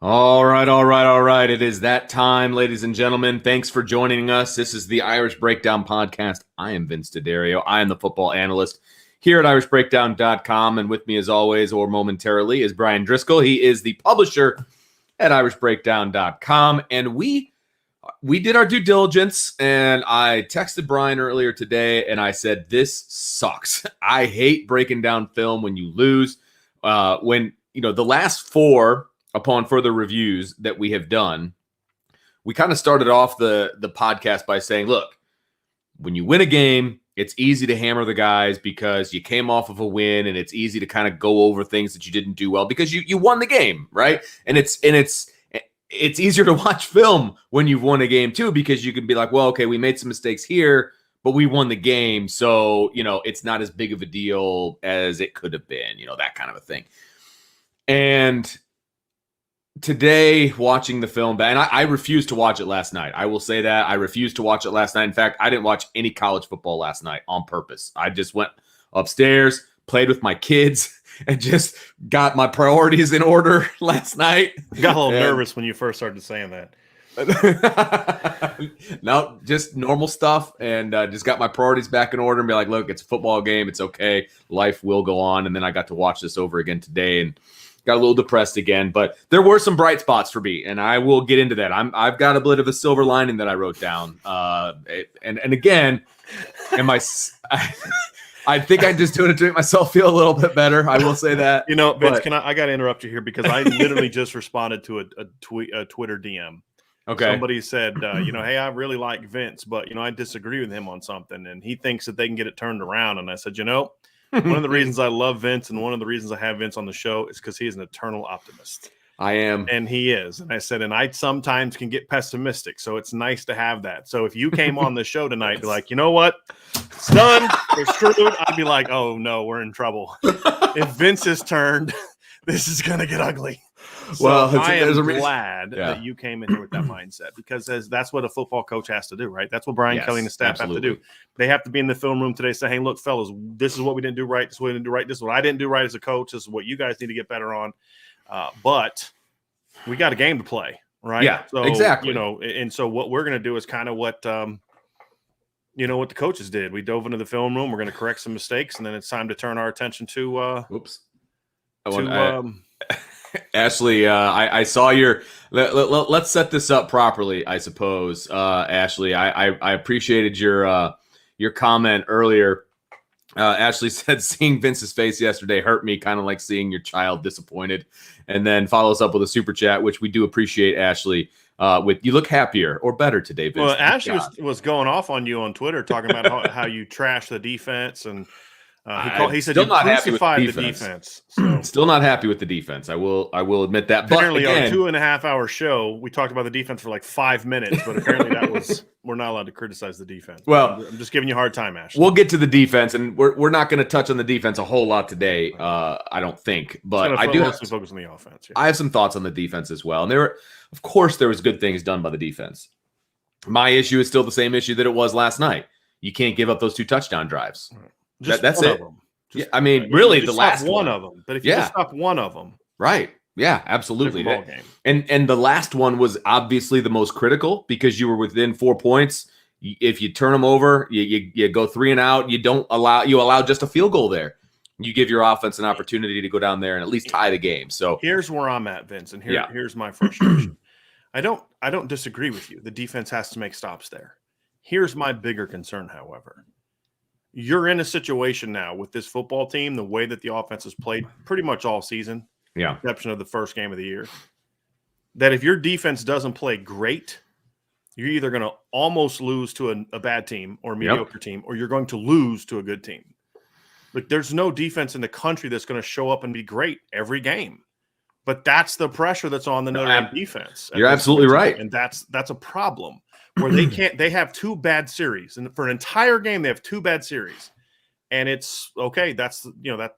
All right. It is that time, ladies and gentlemen. Thanks for joining us. This is the Irish Breakdown Podcast. I am Vince D'Addario. I am the football analyst here at irishbreakdown.com. And with me, as always, or momentarily, is Brian Driscoll. He is the publisher at irishbreakdown.com. And we did our due diligence, and I texted Brian earlier today, and I said, this sucks. I hate breaking down film when you lose. The last four, upon further reviews that we have done, we kind of started off the podcast by saying, look, when you win a game, it's easy to hammer the guys because you came off of a win, and it's easy to kind of go over things that you didn't do well because you won the game, right? And it's easier to watch film when you've won a game too, because you can be like, well, okay, we made some mistakes here, but we won the game, so it's not as big of a deal as it could have been, that kind of a thing. And today, watching the film, and I refused to watch it last night. I will say that. I refused to watch it last night. In fact, I didn't watch any college football last night on purpose. I just went upstairs, played with my kids, and just got my priorities in order last night. Got a little nervous when you first started saying that. No, just normal stuff, and just got my priorities back in order and be like, look, it's a football game. It's okay. Life will go on. And then I got to watch this over again today, and got a little depressed again, but there were some bright spots for me, and I will get into that. I've got a bit of a silver lining that I wrote down. And again, I think I'm just doing it to make myself feel a little bit better. I will say that. Vince, I got to interrupt you here because I literally just responded to a Twitter DM. Okay. Somebody said, hey, I really like Vince, but I disagree with him on something, and he thinks that they can get it turned around. And I said, one of the reasons I love Vince and one of the reasons I have Vince on the show is because he is an eternal optimist. I am. And he is. And I said, and I sometimes can get pessimistic. So it's nice to have that. So if you came on the show tonight, be like, you know what? It's done. We're screwed. I'd be like, oh, no, we're in trouble. If Vince is turned, this is going to get ugly. So I am glad that you came in here with that mindset, because that's what a football coach has to do, right? That's what Brian Kelly and the staff have to do. They have to be in the film room today, say, hey, look, fellas, this is what we didn't do right. This is what we didn't do right. This is what I didn't do right as a coach. This is what you guys need to get better on. But we got a game to play, right? Yeah, so, exactly. And so what we're going to do is kind of what what the coaches did. We dove into the film room. We're going to correct some mistakes, and then it's time to turn our attention to Ashley, I saw your. Let's set this up properly, I suppose. Ashley, I appreciated your comment earlier. Ashley said, "Seeing Vince's face yesterday hurt me, kind of like seeing your child disappointed." And then follows up with a super chat, which we do appreciate, Ashley. With you look happier or better today, Vince. Well, Ashley was going off on you on Twitter, talking about how you trash the defense, and he said you crucified the defense. So. Still not happy with the defense. I will admit that. Apparently, but again, our 2.5-hour show, we talked about the defense for like 5 minutes, but apparently we're not allowed to criticize the defense. Well, I'm just giving you a hard time, Ashley. We'll get to the defense, and we're not going to touch on the defense a whole lot today. I don't think, but I do mostly focus on the offense. Yeah. I have some thoughts on the defense as well, and there was good things done by the defense. My issue is still the same issue that it was last night. You can't give up those 2 touchdown drives. That's it. Really, the last one of them. But if you just stop one of them, right? Yeah, absolutely. And the last one was obviously the most critical because you were within 4 points. If you turn them over, you go 3 and out. You allow just a field goal there. You give your offense an opportunity to go down there and at least tie the game. So here's where I'm at, Vince, and here's my frustration. I don't disagree with you. The defense has to make stops there. Here's my bigger concern, however. You're in a situation now with this football team, the way that the offense has played pretty much all season, exception of the first game of the year, that if your defense doesn't play great, you're either going to almost lose to a bad team or a mediocre team, or you're going to lose to a good team. Like, there's no defense in the country that's going to show up and be great every game. But that's the pressure that's on the Notre Dame defense. You're absolutely right. And that's a problem. Where they have 2 bad series, and for an entire game they have 2 bad series, and it's okay. That's that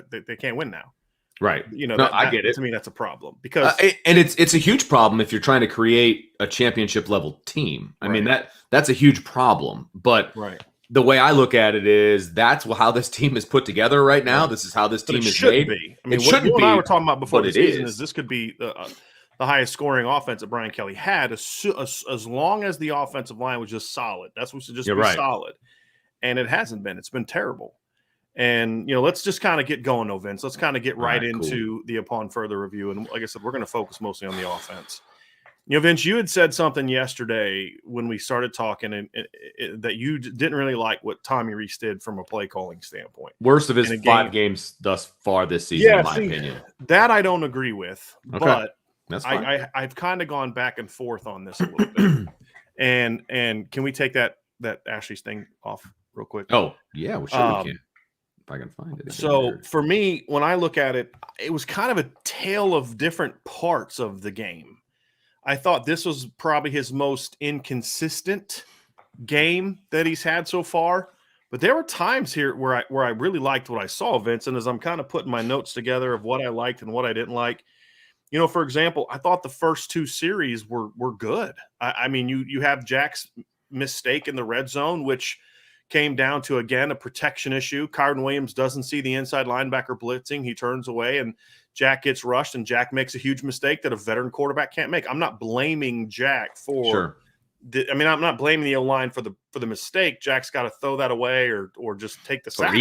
they can't win now, right? I get it. To me, that's a problem because and it's a huge problem if you're trying to create a championship level team. I mean that's a huge problem. But the way I look at it is that's how this team is put together right now. This is how this team is made. I mean, what you and I were talking about before the season is this could be the highest scoring offense that Brian Kelly had as long as the offensive line was just solid. That's what should just be solid. And it hasn't been. It's been terrible. And, let's just kind of get going, though, Vince. Let's kind of get right into the upon further review. And like I said, we're going to focus mostly on the offense. Vince, you had said something yesterday when we started talking and that you didn't really like what Tommy Rees did from a play calling standpoint. Worst of his 5 games thus far this season, in my opinion. That I don't agree with, but that's fine. I've kind of gone back and forth on this a little bit. And can we take that Ashley's thing off real quick? Oh, yeah, well, sure we can. If I can find it again. So for me, when I look at it, it was kind of a tale of different parts of the game. I thought this was probably his most inconsistent game that he's had so far. But there were times here where I really liked what I saw, Vince. And as I'm kind of putting my notes together of what I liked and what I didn't like, for example, I thought the first 2 series were good. I mean, you have Jack's mistake in the red zone, which came down to, again, a protection issue. Kyron Williams doesn't see the inside linebacker blitzing. He turns away, and Jack gets rushed, and Jack makes a huge mistake that a veteran quarterback can't make. I'm not blaming Jack for I'm not blaming the O-line for the mistake. Jack's got to throw that away or just take the sack.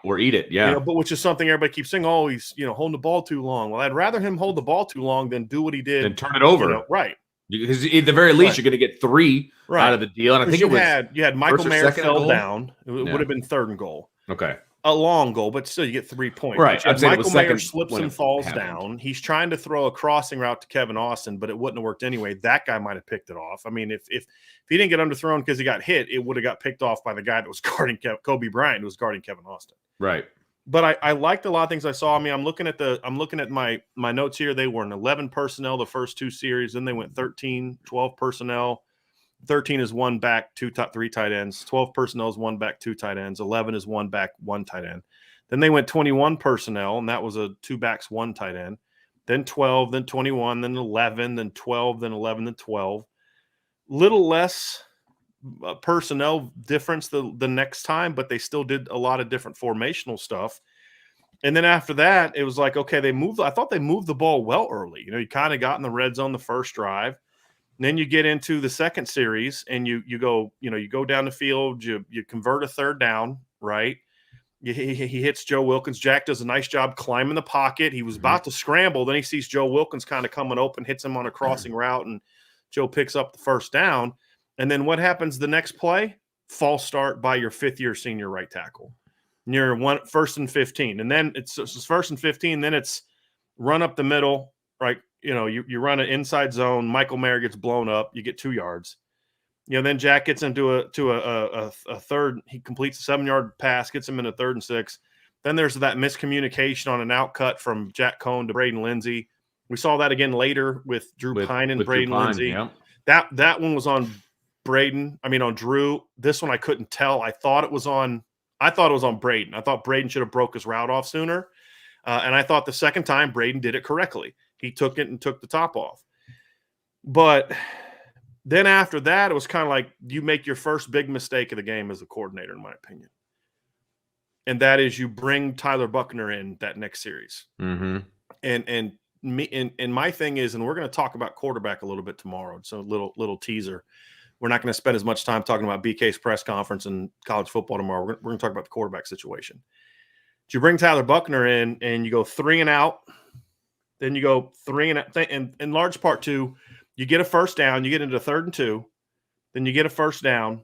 Or eat it, yeah. But which is something everybody keeps saying, oh, he's holding the ball too long. Well, I'd rather him hold the ball too long than do what he did. And turn it over. Right. Because at the very least, you're going to get 3 out of the deal. And I think you had Michael Mayer fell down. It would have been 3rd and goal. Okay. A long goal, but still you get 3 points. Right. Michael Mayer slips and falls down. He's trying to throw a crossing route to Kevin Austin, but it wouldn't have worked anyway. That guy might have picked it off. I mean, if he didn't get underthrown because he got hit, it would have got picked off by the guy that was guarding Kobe Bryant, who was guarding Kevin Austin. Right. But I liked a lot of things I saw. I mean, I'm looking at my notes here. They were an 11 personnel the first 2 series. Then they went 13, 12 personnel. 13 is 1 back, 3 tight ends. 12 personnel is 1 back, 2 tight ends. 11 is 1 back, 1 tight end. Then they went 21 personnel, and that was a 2 backs, 1 tight end. Then 12, then 21, then 11, then 12, then 11, then 12. Little less personnel difference the next time, but they still did a lot of different formational stuff. And then after that, it was like, okay, I thought they moved the ball well early. You kind of got in the red zone the first drive. And then you get into the second series and you go down the field, you convert a 3rd down, right? He hits Joe Wilkins. Jack does a nice job climbing the pocket. He was about to scramble. Then he sees Joe Wilkins kind of coming open, hits him on a crossing route, and Joe picks up the 1st down. And then what happens the next play? False start by your 5th-year senior right tackle. And you're 1st and 15. And then it's 1st and 15. Then it's run up the middle, right? You run an inside zone. Michael Mayer gets blown up. You get 2 yards. Then Jack gets into a third. He completes a 7-yard pass, gets him in a 3rd and 6. Then there's that miscommunication on an outcut from Jack Cohn to Braden Lindsey. We saw that again later with Drew Pine and Braden Lindsey. Yeah. That one was on on Drew. This one I couldn't tell. I thought it was on Braden. I thought Braden should have broke his route off sooner. And I thought the second time Braden did it correctly. He took it and took the top off. But then after that, it was kind of like you make your first big mistake of the game as a coordinator, in my opinion. And that is you bring Tyler Buckner in that next series. Mm-hmm. And my thing is, and we're going to talk about quarterback a little bit tomorrow. So a little teaser. We're not going to spend as much time talking about BK's press conference and college football tomorrow. We're going to talk about the quarterback situation. You bring Tyler Buckner in and you go 3 and out. Then you go 3 and out. And in large part, too, you get a 1st down. You get into 3rd and 2. Then you get a 1st down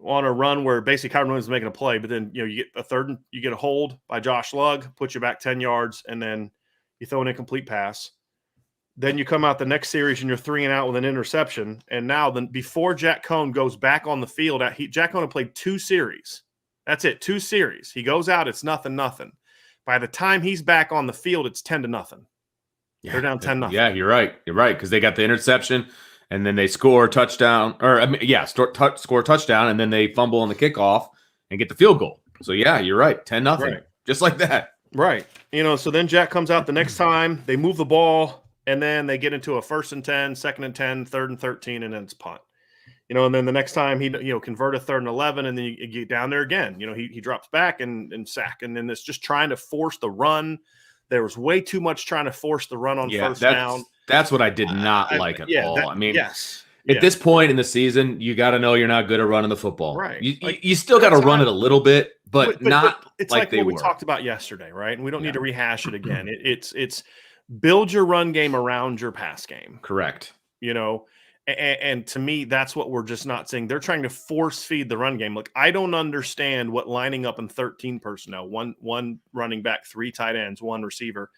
on a run where basically Kyron Williams is making a play. But then you get a 3rd and you get a hold by Josh Lugg, puts you back 10 yards, and then you throw an incomplete pass. Then you come out the next series and you're 3 and out with an interception. And now, before Jack Cohn goes back on the field, Jack Cohn had played 2 series. That's it, 2 series. He goes out, it's 0-0. By the time he's back on the field, it's 10-0. Yeah, they're down 10-0. Yeah, you're right. You're right, because they got the interception, and then they score a touchdown, score a touchdown, and then they fumble on the kickoff and get the field goal. So yeah, you're right, 10-0, right. Just like that. Right. So then Jack comes out the next time. They move the ball, and then they get into a 1st and 10, 2nd and 10, 3rd and 13, and then it's punt. And then the next time he convert a 3rd and 11, and then you get down there again. He drops back and sack, and then it's just trying to force the run, There was way too much trying to force the run on first down. That's what I did not like at all. At this point in the season, you got to know you're not good at running the football. Right. You still got to run it a little bit, but not it's like they what were. We talked about yesterday, right? And we don't need to rehash it again. It's build your run game around your pass game. Correct. And to me, that's what we're just not seeing. They're trying to force feed the run game. Look, I don't understand what lining up in 13 personnel, one running back, 3 tight ends, 1 receiver,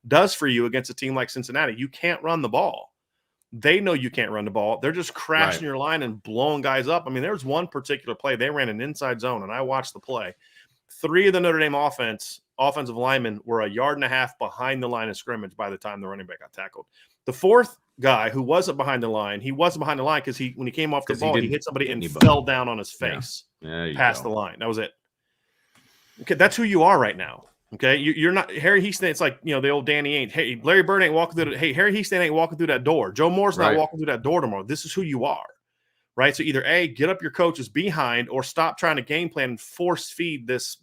does for you against a team like Cincinnati. You can't run the ball. They know you can't run the ball. They're just crashing your line and blowing guys up. I mean, there's one particular play. They ran an inside zone, and I watched the play. 3 of the Notre Dame offensive linemen were 1.5 yards behind the line of scrimmage by the time the running back got tackled. The 4th guy who wasn't behind the line, because when he came off the ball, he hit somebody and fell down on his face past the line. That was it. Okay, that's who you are right now. Okay, you're not Harry Houston. It's like, the old Danny Ainge. Hey, Larry Bird ain't walking through. Harry Houston ain't walking through that door. Joe Moore's not walking through that door tomorrow. This is who you are, right? So either A, get up your coaches behind, or stop trying to game plan and force feed this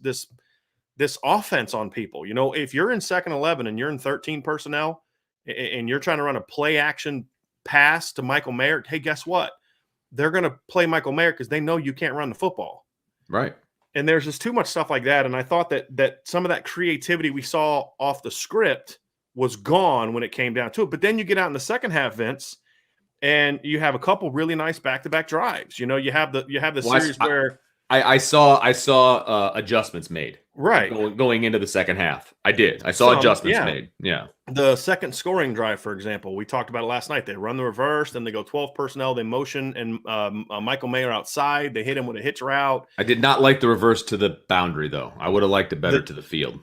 offense on people. If you're in second 11 and you're in 13 personnel and you're trying to run a play action pass to Michael Mayer, hey, guess what? They're going to play Michael Mayer because they know you can't run the football, right? And there's just too much stuff like that. And I thought that some of that creativity we saw off the script was gone when it came down to it. But then you get out in the second half, Vince, and you have a couple really nice back-to-back drives. You have the series where I saw adjustments made going into the second half. I did. I saw adjustments made. Yeah. The second scoring drive, for example, we talked about it last night. They run the reverse, then they go 12 personnel. They motion and Michael Mayer outside. They hit him with a hitch route. I did not like the reverse to the boundary, though. I would have liked it better to the field.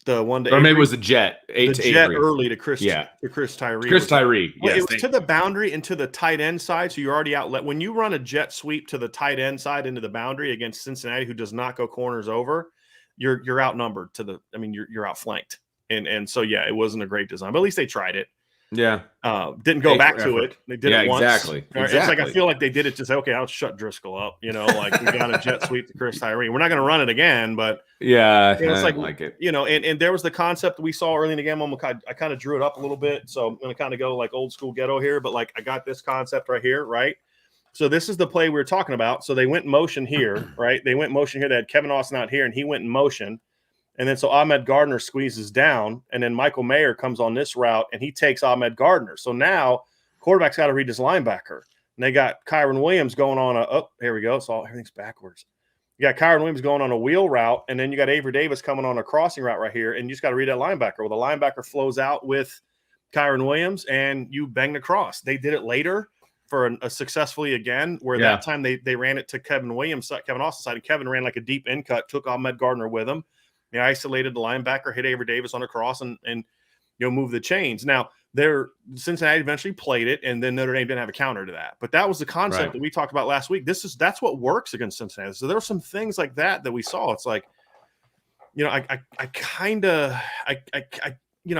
The one to or maybe it was the jet. The jet early to Chris. To Chris Tyree. Chris Tyree. Yes, it was to the boundary and to the tight end side. So you're already outlet. When you run a jet sweep to the tight end side into the boundary against Cincinnati, who does not go corners over, you're outnumbered you're outflanked. And so it wasn't a great design, but at least they tried it. Yeah. Didn't go back to it. They did it once. Exactly. It's like I feel like they did it to say, okay, I'll shut Driscoll up. Like we got a jet sweep to Chris Tyree. We're not going to run it again, but it's like it. And there was the concept we saw early in the game. I kind of drew it up a little bit, so I'm going to kind of go like old school ghetto here. But I got this concept right here, right? So this is the play we were talking about. So they went in motion here, right? They went in motion here. They had Kevin Austin out here, and he went in motion. And then so Ahmed Gardner squeezes down, and then Michael Mayer comes on this route, and he takes Ahmed Gardner. So now quarterback's got to read his linebacker. And they got Kyron Williams going on here we go. So everything's backwards. You got Kyron Williams going on a wheel route, and then you got Avery Davis coming on a crossing route right here, and you just got to read that linebacker. Well, the linebacker flows out with Kyron Williams, and you bang the cross. They did it later for a successfully again, where that time they ran it to Kevin Austin's side, and Kevin ran like a deep in cut, took Ahmed Gardner with him. They isolated the linebacker, hit Avery Davis on a cross, and move the chains. Now, Cincinnati eventually played it, and then Notre Dame didn't have a counter to that. But that was the concept that we talked about last week. That's what works against Cincinnati. So there were some things like that we saw. It's like, I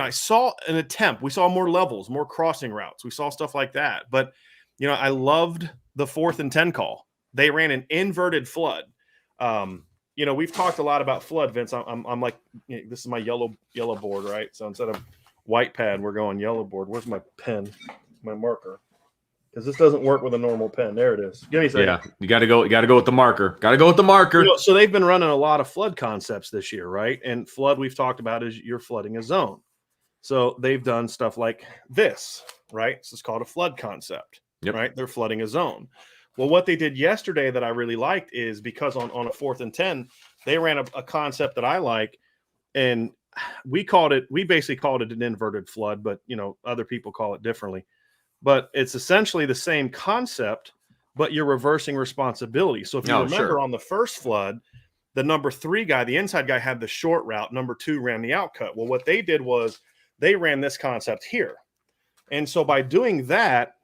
saw an attempt. We saw more levels, more crossing routes. We saw stuff like that. But I loved the 4th and 10 call. They ran an inverted flood. We've talked a lot about flood, Vince. I'm like, this is my yellow board, right? So instead of white pad, we're going yellow board. Where's my pen, my marker? Because this doesn't work with a normal pen. There it is. Give me a second. Yeah, you got to go with the marker. Got to go with the marker. So they've been running a lot of flood concepts this year, right? And flood we've talked about is you're flooding a zone. So they've done stuff like this, right? This is called a flood concept, right? They're flooding a zone. Well, what they did yesterday that I really liked is because on a 4th and 10, they ran a concept that I like, and we basically called it an inverted flood, but other people call it differently. But it's essentially the same concept, but you're reversing responsibility. So if you remember on the first flood, the number 3 guy, the inside guy, had the short route. Number 2 ran the outcut. Well, what they did was they ran this concept here. And so by doing that,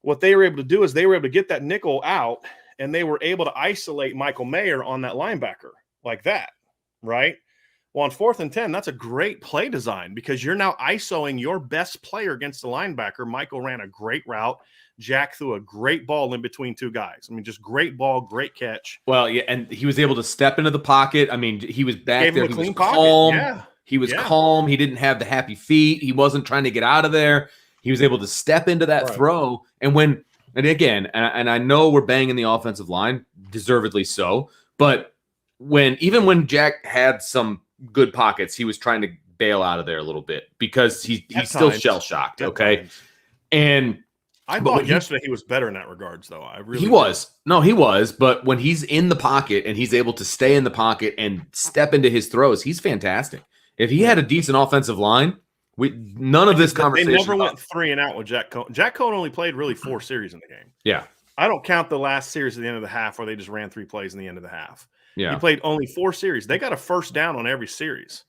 what they were able to do is they were able to get that nickel out, and they were able to isolate Michael Mayer on that linebacker like that, right? Well, on 4th and 10, that's a great play design because you're now isoing your best player against the linebacker. Michael ran a great route. Jack threw a great ball in between 2 guys. I mean, just great ball, great catch. Well, yeah, and he was able to step into the pocket. I mean, he was back there. He was calm. He was calm. He didn't have the happy feet. He wasn't trying to get out of there. He was able to step into that throw. And again, I know we're banging the offensive line, deservedly so, but even when Jack had some good pockets, he was trying to bail out of there a little bit because he's still shell-shocked, okay? And I thought yesterday he was better in that regards, though. He was. But when he's in the pocket and he's able to stay in the pocket and step into his throws, he's fantastic. If he had a decent offensive line, none of this conversation. They never went 3 and out with Jack Cohn. Jack Cohn only played really 4 series in the game. Yeah. I don't count the last series at the end of the half where they just ran 3 plays in the end of the half. Yeah. He played only 4 series. They got a first down on every series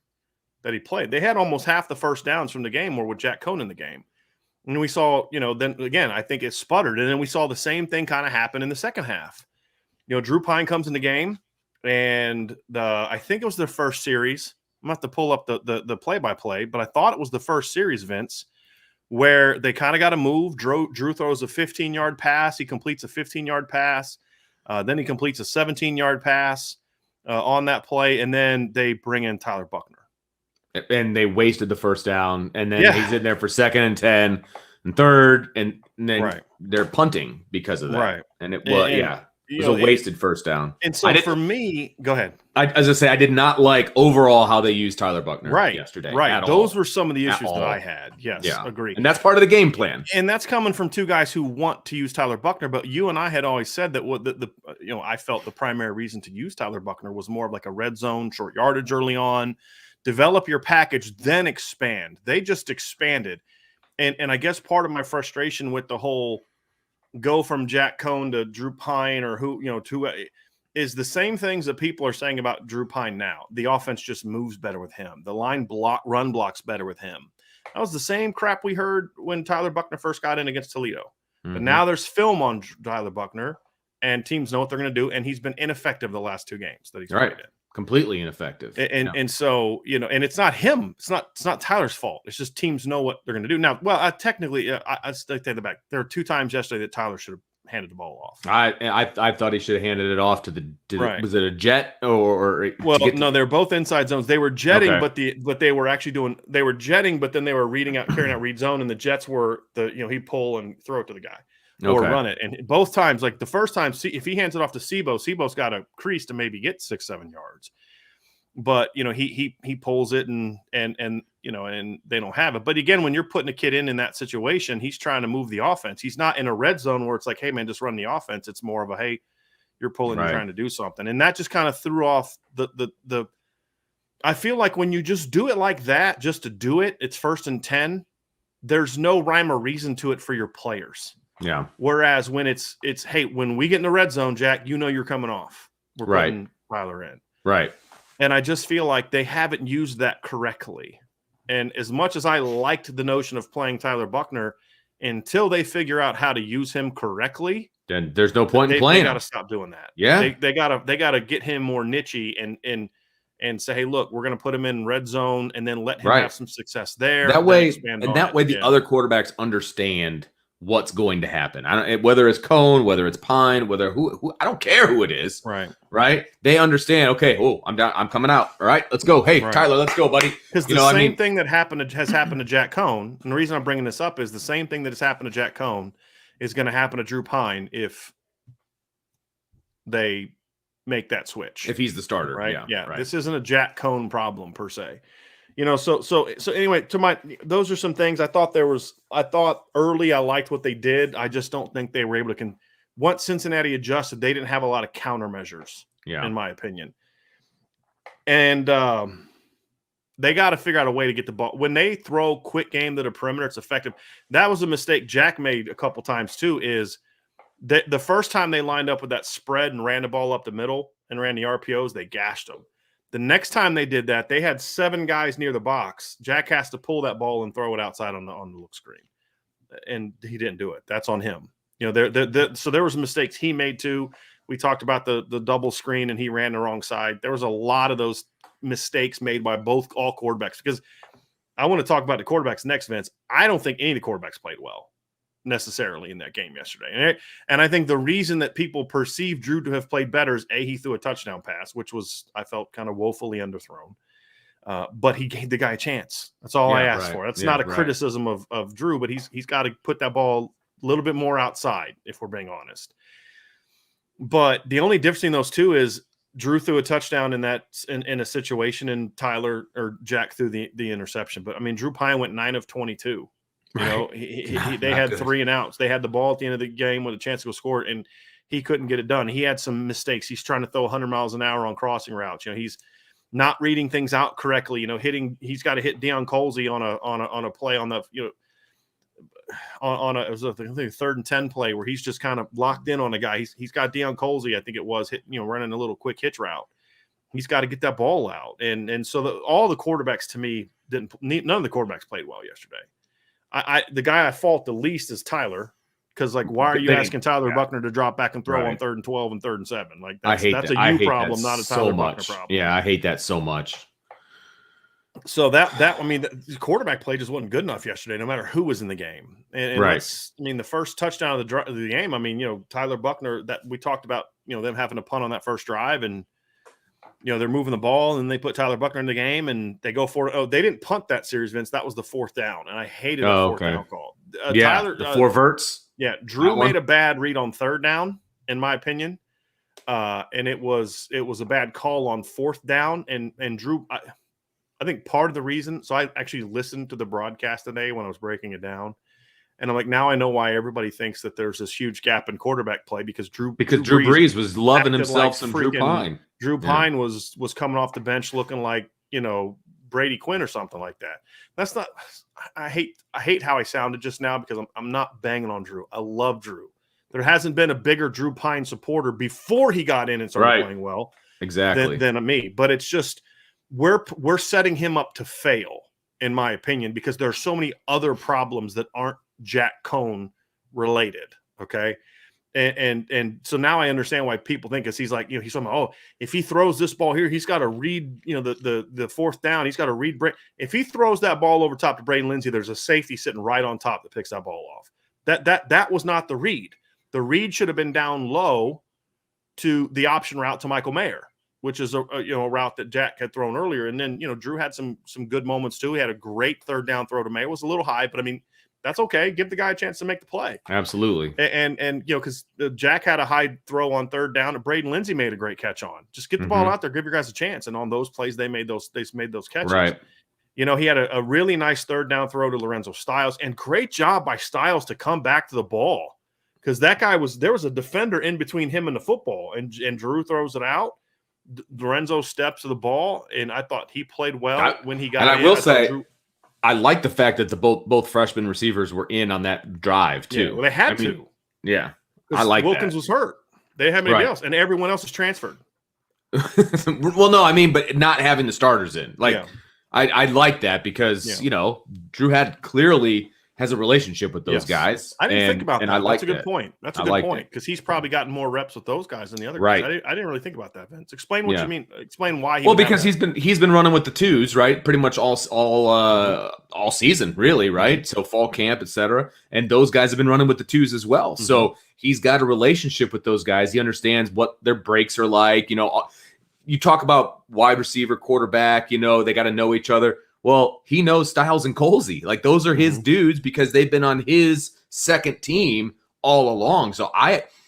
that he played. They had almost half the first downs from the game were with Jack Cohn in the game. And we saw, then again, I think it sputtered. And then we saw the same thing kind of happen in the second half. Drew Pine comes in the game, and I think it was their first series. I'm going to have to pull up the play-by-play, but I thought it was the first series, Vince, where they kind of got to move. Drew throws a 15-yard pass. He completes a 15-yard pass. Then he completes a 17-yard pass on that play, and then they bring in Tyler Buchner. And they wasted the first down, and then he's in there for 2nd and 10 and 3rd, and then they're punting because of that. Right. And it was, it was a wasted first down. And so for me, go ahead. As I say, I did not like overall how they used Tyler Buchner yesterday. Right. Those were some of the issues that I had. Yes, agreed. And that's part of the game plan. And that's coming from 2 guys who want to use Tyler Buchner. But you and I had always said that I felt the primary reason to use Tyler Buchner was more of like a red zone, short yardage early on. Develop your package, then expand. They just expanded. And I guess part of my frustration with the whole go from Jack Cohn to Drew Pine or is the same things that people are saying about Drew Pine now. The offense just moves better with him. The line run blocks better with him. That was the same crap we heard when Tyler Buchner first got in against Toledo. Mm-hmm. But now there's film on Tyler Buchner, and teams know what they're going to do, and he's been ineffective the last 2 games that he's played in. Completely ineffective. And so, and it's not him. It's not Tyler's fault. It's just teams know what they're going to do. Now, technically, I take that back. There were 2 times yesterday that Tyler should have handed the ball off. I thought he should have handed it off to was it a jet or no, they're both inside zones. They were jetting, but they were actually they were jetting, but then they were carrying out read zone, and the jets were he'd pull and throw it to the guy. Or run it. And both times, like the first time, if he hands it off to Sebo's got a crease to maybe get 6-7 yards. But he pulls it and they don't have it. But again, when you're putting a kid in that situation, he's trying to move the offense. He's not in a red zone where it's like, hey man, just run the offense. It's more of a hey, you're pulling and trying to do something. And that just kind of threw off the I feel like when you just do it like that, just to do it, it's 1st and 10. There's no rhyme or reason to it for your players. Yeah. Whereas when it's hey, when we get in the red zone, Jack, you're coming off. We're putting Tyler in. Right. And I just feel like they haven't used that correctly. And as much as I liked the notion of playing Tyler Buchner, until they figure out how to use him correctly, then there's no point in playing. They got to stop doing that. Yeah. They got to get him more nichey and say, hey, look, we're going to put him in red zone and then let him have some success there. That way, the other quarterbacks understand what's going to happen. Whether it's Cohn, whether it's Pine, whether who I don't care who it is. Right. They understand. Okay. Oh, I'm down. I'm coming out. All right. Let's go. Hey, Tyler, let's go, buddy. Because the same thing that has happened to Jack Cohn. And the reason I'm bringing this up is the same thing that has happened to Jack Cohn is going to happen to Drew Pine if they make that switch. If he's the starter. Right. Yeah. This isn't a Jack Cohn problem per se. So anyway, those are some things I thought early I liked what they did. I just don't think they were able to once Cincinnati adjusted, they didn't have a lot of countermeasures, in my opinion. And they got to figure out a way to get the ball. When they throw quick game to the perimeter, it's effective. That was a mistake Jack made a couple times too, is that the first time they lined up with that spread and ran the ball up the middle and ran the RPOs, they gashed them. The next time they did that, they had 7 guys near the box. Jack has to pull that ball and throw it outside on the look screen, and he didn't do it. That's on him. So there was mistakes he made too. We talked about the double screen, and he ran the wrong side. There was a lot of those mistakes made by all quarterbacks, because I want to talk about the quarterbacks next, Vince. I don't think any of the quarterbacks played well necessarily in that game yesterday. And I think the reason that people perceive Drew to have played better is he threw a touchdown pass, which was, I felt, kind of woefully underthrown. but he gave the guy a chance. That's all I asked for. That's not a criticism of Drew, but he's got to put that ball a little bit more outside, if we're being honest. But the only difference in those two is Drew threw a touchdown in a situation, and Tyler or Jack threw the interception. But I mean, Drew Pine went 9 of 22. You know, they had 3 and outs. They had the ball at the end of the game with a chance to go score it, and he couldn't get it done. He had some mistakes. He's trying to throw 100 miles an hour on crossing routes. You know, he's not reading things out correctly. You know, he's got to hit Deion Colsey on a play on the it was a 3rd and 10 play where he's just kind of locked in on a guy. He's got Deion Colsey, I think it was, running a little quick hitch route. He's got to get that ball out, and so all the quarterbacks to me none of the quarterbacks played well yesterday. The guy I fault the least is Tyler, because why are you asking Tyler Buckner to drop back and throw on 3rd and 12 and 3rd and 7? That's a you problem, not a Tyler Buckner problem. Yeah, I hate that so much. So the quarterback play just wasn't good enough yesterday, no matter who was in the game. And the first touchdown of the game, Tyler Buckner, that we talked about, them having to punt on that first drive, and they're moving the ball, and they put Tyler Buckner in the game, and they go for it. Oh, they didn't punt that series, Vince. That was the 4th down, and I hated the 4th down call. Tyler, the 4 verts. Yeah, Drew made a bad read on 3rd down, in my opinion, and it was a bad call on 4th down, and Drew. I think part of the reason, so I actually listened to the broadcast today when I was breaking it down, and I'm like, now I know why everybody thinks that there's this huge gap in quarterback play, because Drew Brees was loving himself some Drew Pine. Drew Pine was coming off the bench looking like, Brady Quinn or something like that. That's not – I hate how I sounded just now, because I'm not banging on Drew. I love Drew. There hasn't been a bigger Drew Pine supporter before he got in and started playing well than me. But it's just – we're setting him up to fail, in my opinion, because there are so many other problems that aren't Jack Cohn related. Okay. And so now I understand why people think, because he's like, he's talking about, if he throws this ball here, he's got to read, the 4th down. He's got to read. If he throws that ball over top to Braden Lindsey, there's a safety sitting right on top that picks that ball off. That was not the read. The read should have been down low to the option route to Michael Mayer, which is a route that Jack had thrown earlier. And then, Drew had some good moments too. He had a great 3rd down throw to Mayer. It was a little high, but that's okay. Give the guy a chance to make the play. Absolutely. And because Jack had a high throw on 3rd down, and Braden Lindsey made a great catch on. Just get the ball out there, give your guys a chance. And on those plays, they made those catches. Right. He had a really nice 3rd down throw to Lorenzo Styles, and great job by Styles to come back to the ball, because that guy there was a defender in between him and the football, and Drew throws it out. Lorenzo steps to the ball, and I thought he played well when he got in. And I will say, I like the fact that both freshman receivers were in on that drive too. Yeah, well, they had to. Yeah, I like Wilkins was hurt. They didn't have anybody else, and everyone else is transferred. Well, no, but not having the starters in. I like that, because Drew clearly has a relationship with those guys. I didn't think about that. That's a good point. That's a good point, because he's probably gotten more reps with those guys than the other guys. I didn't really think about that, Vince. Explain what you mean. Explain why. Because he's been running with the 2s, right? Pretty much all season, really, right? So fall camp, etc. And those guys have been running with the 2s as well. Mm-hmm. So he's got a relationship with those guys. He understands what their breaks are like. You talk about wide receiver, quarterback. they got to know each other. Well, he knows Styles and Colsey. Those are his dudes, because they've been on his second team all along. So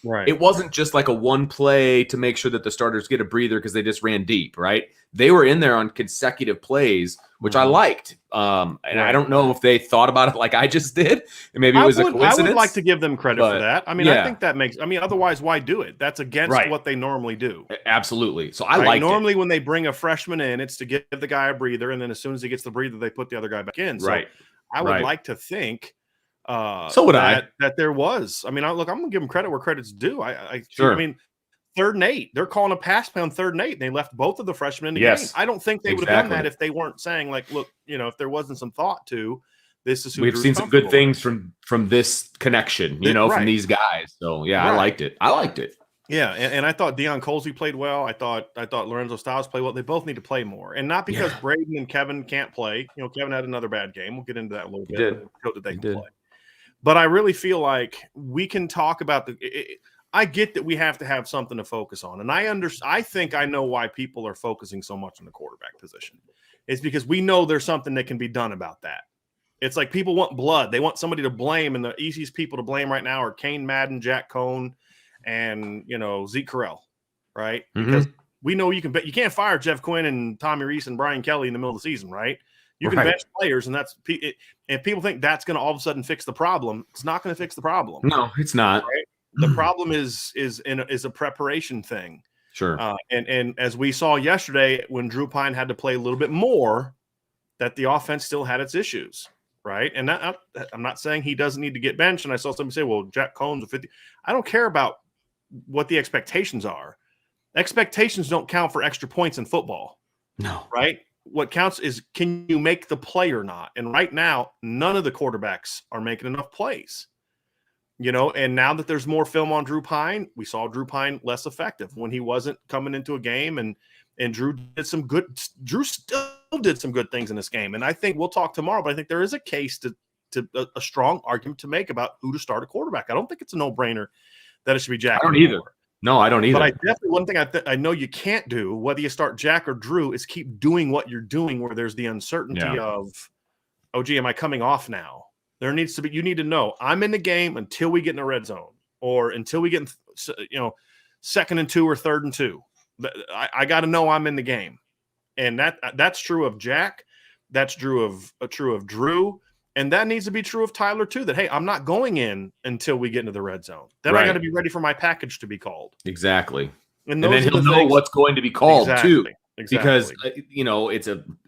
it wasn't just like a one play to make sure that the starters get a breather because they just ran deep, right? They were in there on consecutive plays, which I liked. And I don't know if they thought about it like I just did. And maybe it was a coincidence. I would like to give them credit for that. I think that makes – otherwise, why do it? That's against what they normally do. Absolutely. So I like normally when they bring a freshman in, it's to give the guy a breather, and then as soon as he gets the breather, they put the other guy back in. So I would like to think so would that there was. I'm going to give them credit where credit's due. Sure. 3rd and 8. They're calling a pass play on 3rd and 8. And they left both of the freshmen in the game. I don't think they would have done that if they weren't saying, look, if there wasn't some thought to this is who we've seen some good things from this connection, from these guys. So I liked it. Yeah, and I thought Deion Colsey played well. I thought Lorenzo Styles played well. They both need to play more, and not because Braden and Kevin can't play. Kevin had another bad game. We'll get into that a little bit. Show that they can play. But I really feel like we can talk about I get that we have to have something to focus on, and I think I know why people are focusing so much on the quarterback position. is because we know there's something that can be done about that. It's like people want blood. They want somebody to blame, and the easiest people to blame right now are Kane Madden, Jack Cohn, and Zeke Correll, right? Because we know you can't fire Jeff Quinn and Tommy Reese and Brian Kelly in the middle of the season, right? You can bench players, and that's it. And people think that's going to all of a sudden fix the problem. It's not going to fix the problem. No, it's not. Right? The problem is a preparation thing. Sure. And as we saw yesterday, when Drew Pine had to play a little bit more, that the offense still had its issues, right? And I'm not saying he doesn't need to get benched. And I saw somebody say, "Well, Jack Cohn's a 50." I don't care about what the expectations are. Expectations don't count for extra points in football. No. Right? What counts is, can you make the play or not? And right now, none of the quarterbacks are making enough plays. And now that there's more film on Drew Pine, we saw Drew Pine less effective when he wasn't coming into a game, and Drew still did some good things in this game. And I think we'll talk tomorrow, but I think there is a case to a strong argument to make about who to start a quarterback. I don't think it's a no-brainer that it should be Jack. I don't either. No, I don't either. But I definitely, one thing I know you can't do, whether you start Jack or Drew, is keep doing what you're doing where there's the uncertainty of, oh, gee, am I coming off now? There needs to be, you need to know, I'm in the game until we get in the red zone, or until we get in, 2nd and 2 or 3rd and 2. I got to know I'm in the game. And that's true of Jack. That's true of Drew. And that needs to be true of Tyler too, that, hey, I'm not going in until we get into the red zone. Then I got to be ready for my package to be called. Exactly. And then he'll know what's going to be called too. Exactly. Because,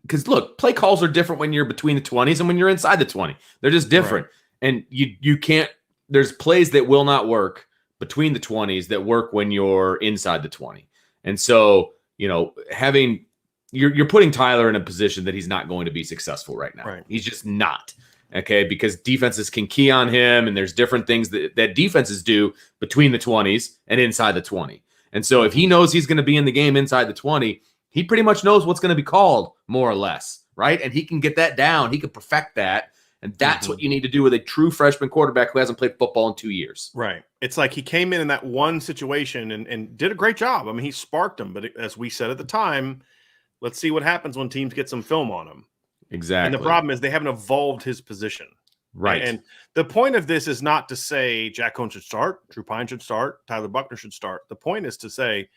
because look, play calls are different when you're between the 20s and when you're inside the 20. They're just different. Right. And you can't, there's plays that will not work between the 20s that work when you're inside the 20. And so, you're putting Tyler in a position that he's not going to be successful right now. Right. He's just not. Okay, because defenses can key on him, and there's different things that defenses do between the 20s and inside the 20. And so if he knows he's going to be in the game inside the 20, he pretty much knows what's going to be called, more or less, right? And he can get that down. He can perfect that. And that's what you need to do with a true freshman quarterback who hasn't played football in 2 years. Right. It's like he came in that one situation and did a great job. I mean, he sparked them. But as we said at the time, let's see what happens when teams get some film on him. Exactly. And the problem is they haven't evolved his position. Right. And the point of this is not to say Jack Cohn should start, Drew Pine should start, Tyler Buckner should start. The point is to say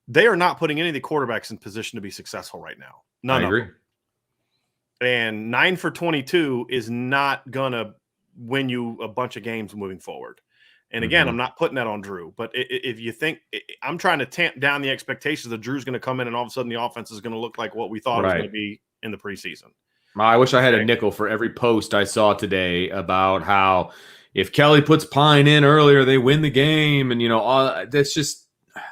they are not putting any of the quarterbacks in position to be successful right now. None of them. And 9 for 22 is not going to win you a bunch of games moving forward. And again, I'm not putting that on Drew. But if you think – I'm trying to tamp down the expectations that Drew's going to come in and all of a sudden the offense is going to look like what we thought it was going to be in the preseason. I wish I had a nickel for every post I saw today about how if Kelly puts Pine in earlier, they win the game. And, that's just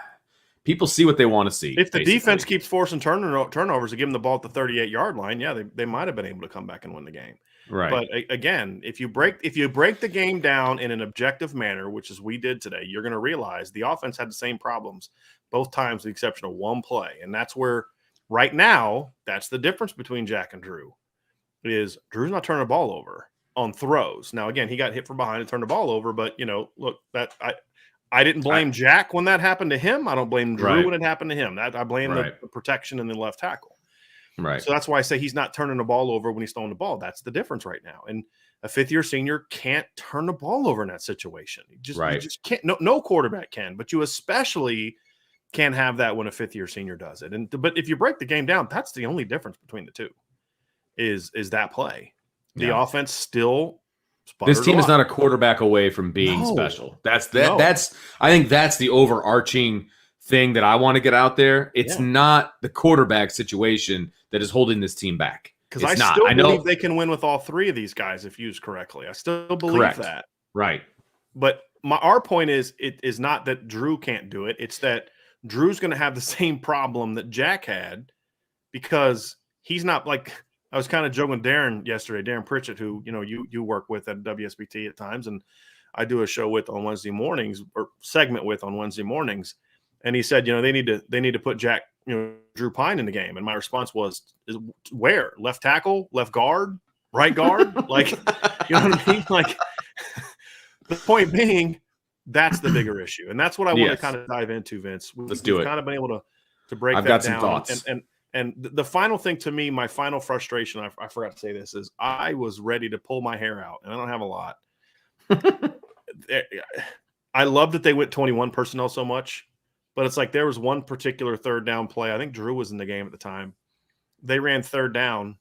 – people see what they want to see. If the defense keeps forcing turnovers to give them the ball at the 38-yard line, they might have been able to come back and win the game. Right. But again, if you break the game down in an objective manner, which is we did today, you're going to realize the offense had the same problems both times, with the exception of one play. And that's where right now, that's the difference between Jack and Drew. Is Drew's not turning the ball over on throws. Now, again, he got hit from behind and turned the ball over, but look, that I didn't blame Jack when that happened to him. I don't blame Drew when it happened to him. I blame the protection in the left tackle. Right. So that's why I say he's not turning the ball over when he's throwing the ball. That's the difference right now. And a fifth-year senior can't turn the ball over in that situation. You just can't. No quarterback can, but you especially can't have that when a fifth-year senior does it. But if you break the game down, that's the only difference between the two. Is that play? The offense still. This team is not a quarterback away from being special. That's I think that's the overarching thing that I want to get out there. It's not the quarterback situation that is holding this team back. Because I still believe they can win with all three of these guys if used correctly. I still believe that. Right. But our point is, it is not that Drew can't do it. It's that Drew's going to have the same problem that Jack had, because he's not like. I was kind of joking with Darren yesterday, Darren Pritchett, who you work with at WSBT at times, and I do a show with on Wednesday mornings, or segment with on Wednesday mornings. And he said, they need to put Jack, Drew Pine in the game. And my response was, where? Left tackle, left guard, right guard? Like, you know what I mean? Like, the point being, that's the bigger issue, and that's what I want to kind of dive into, Vince. Let's do it. Kind of been able to break. I've got some thoughts. And the final thing to me, my final frustration, I forgot to say this, is I was ready to pull my hair out, and I don't have a lot. I love that they went 21 personnel so much, but it's like there was one particular third down play. I think Drew was in the game at the time. They ran third down,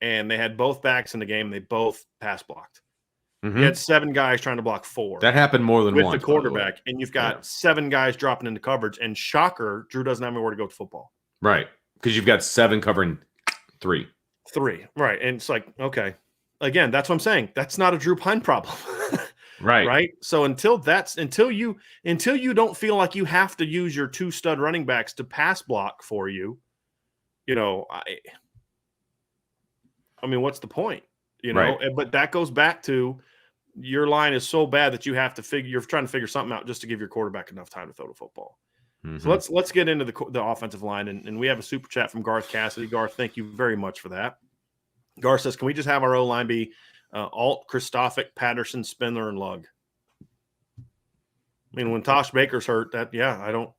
and they had both backs in the game. They both pass blocked. You had 7 guys trying to block 4. That happened more than once. once. With the quarterback, and you've got 7 guys dropping into coverage. And shocker, Drew doesn't have anywhere to go with football. Right. Because you've got 7 covering 3. 3. Right. And it's like, okay. Again, that's what I'm saying. That's not a Drew Pine problem. Right. Right. So until you don't feel like you have to use your 2 stud running backs to pass block for you, I mean, what's the point? Right. But that goes back to your line is so bad that you're trying to figure something out just to give your quarterback enough time to throw the football. So let's get into the offensive line, and we have a super chat from Garth Cassidy. Garth, thank you very much for that. Garth says, "Can we just have our O line be Alt, Kristofic, Patterson, Spindler, and Lugg?" I mean, when Tosh Baker's hurt, I don't.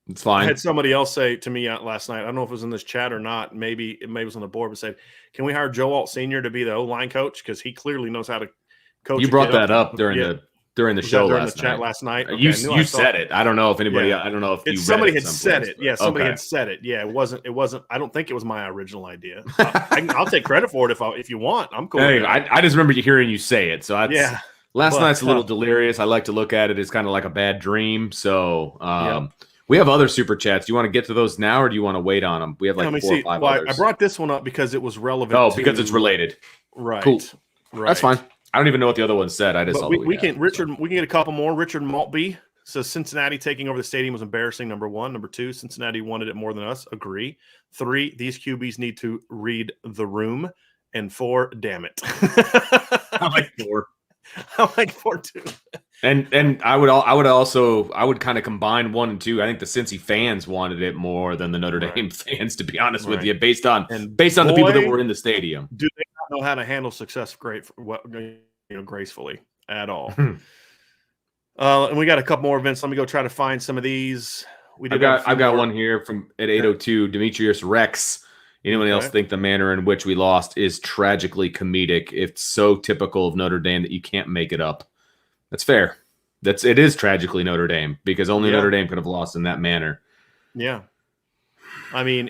It's fine. I had somebody else say to me last night, I don't know if it was in this chat or not, maybe it was on the board, but said, "Can we hire Joe Alt Sr. to be the O-line coach? Because he clearly knows how to coach." You brought that up during the show last night. Okay, you said it. I don't know if anybody. I don't know if somebody had said it. Yeah, somebody had said it. Yeah, it wasn't. I don't think it was my original idea. I'll take credit for it if you want. I'm cool. Hey, I just remember hearing you say it. So last night's a little delirious. I like to look at it as kind of like a bad dream. So we have other super chats. Do you want to get to those now, or do you want to wait on them? We have 4 or 5 others. I brought this one up because it was relevant. Oh, because it's related. Right. Cool. Right. That's fine. I don't even know what the other one said. I just saw we can get a couple more. Richard Maltby says Cincinnati taking over the stadium was embarrassing. Number 1. Number 2, Cincinnati wanted it more than us. Agree. 3, these QBs need to read the room. And 4, damn it. I like 4. I like 4 too. And I would kind of combine 1 and 2. I think the Cincy fans wanted it more than the Notre Dame fans, to be honest with you, based on the people that were in the stadium. Do they not know how to handle success gracefully at all? And we got a couple more events. Let me go try to find some of these. I've got one here from at 8:02. Demetrius Rex. Anyone else think the manner in which we lost is tragically comedic? It's so typical of Notre Dame that you can't make it up. That's fair. It is tragically Notre Dame, because only Notre Dame could have lost in that manner. Yeah. I mean,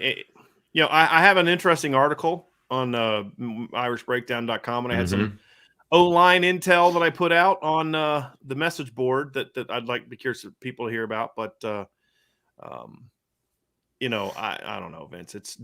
I have an interesting article on irishbreakdown.com, and I had some O-line intel that I put out on the message board that I'd like to be curious for people to hear about. But, I don't know, Vince.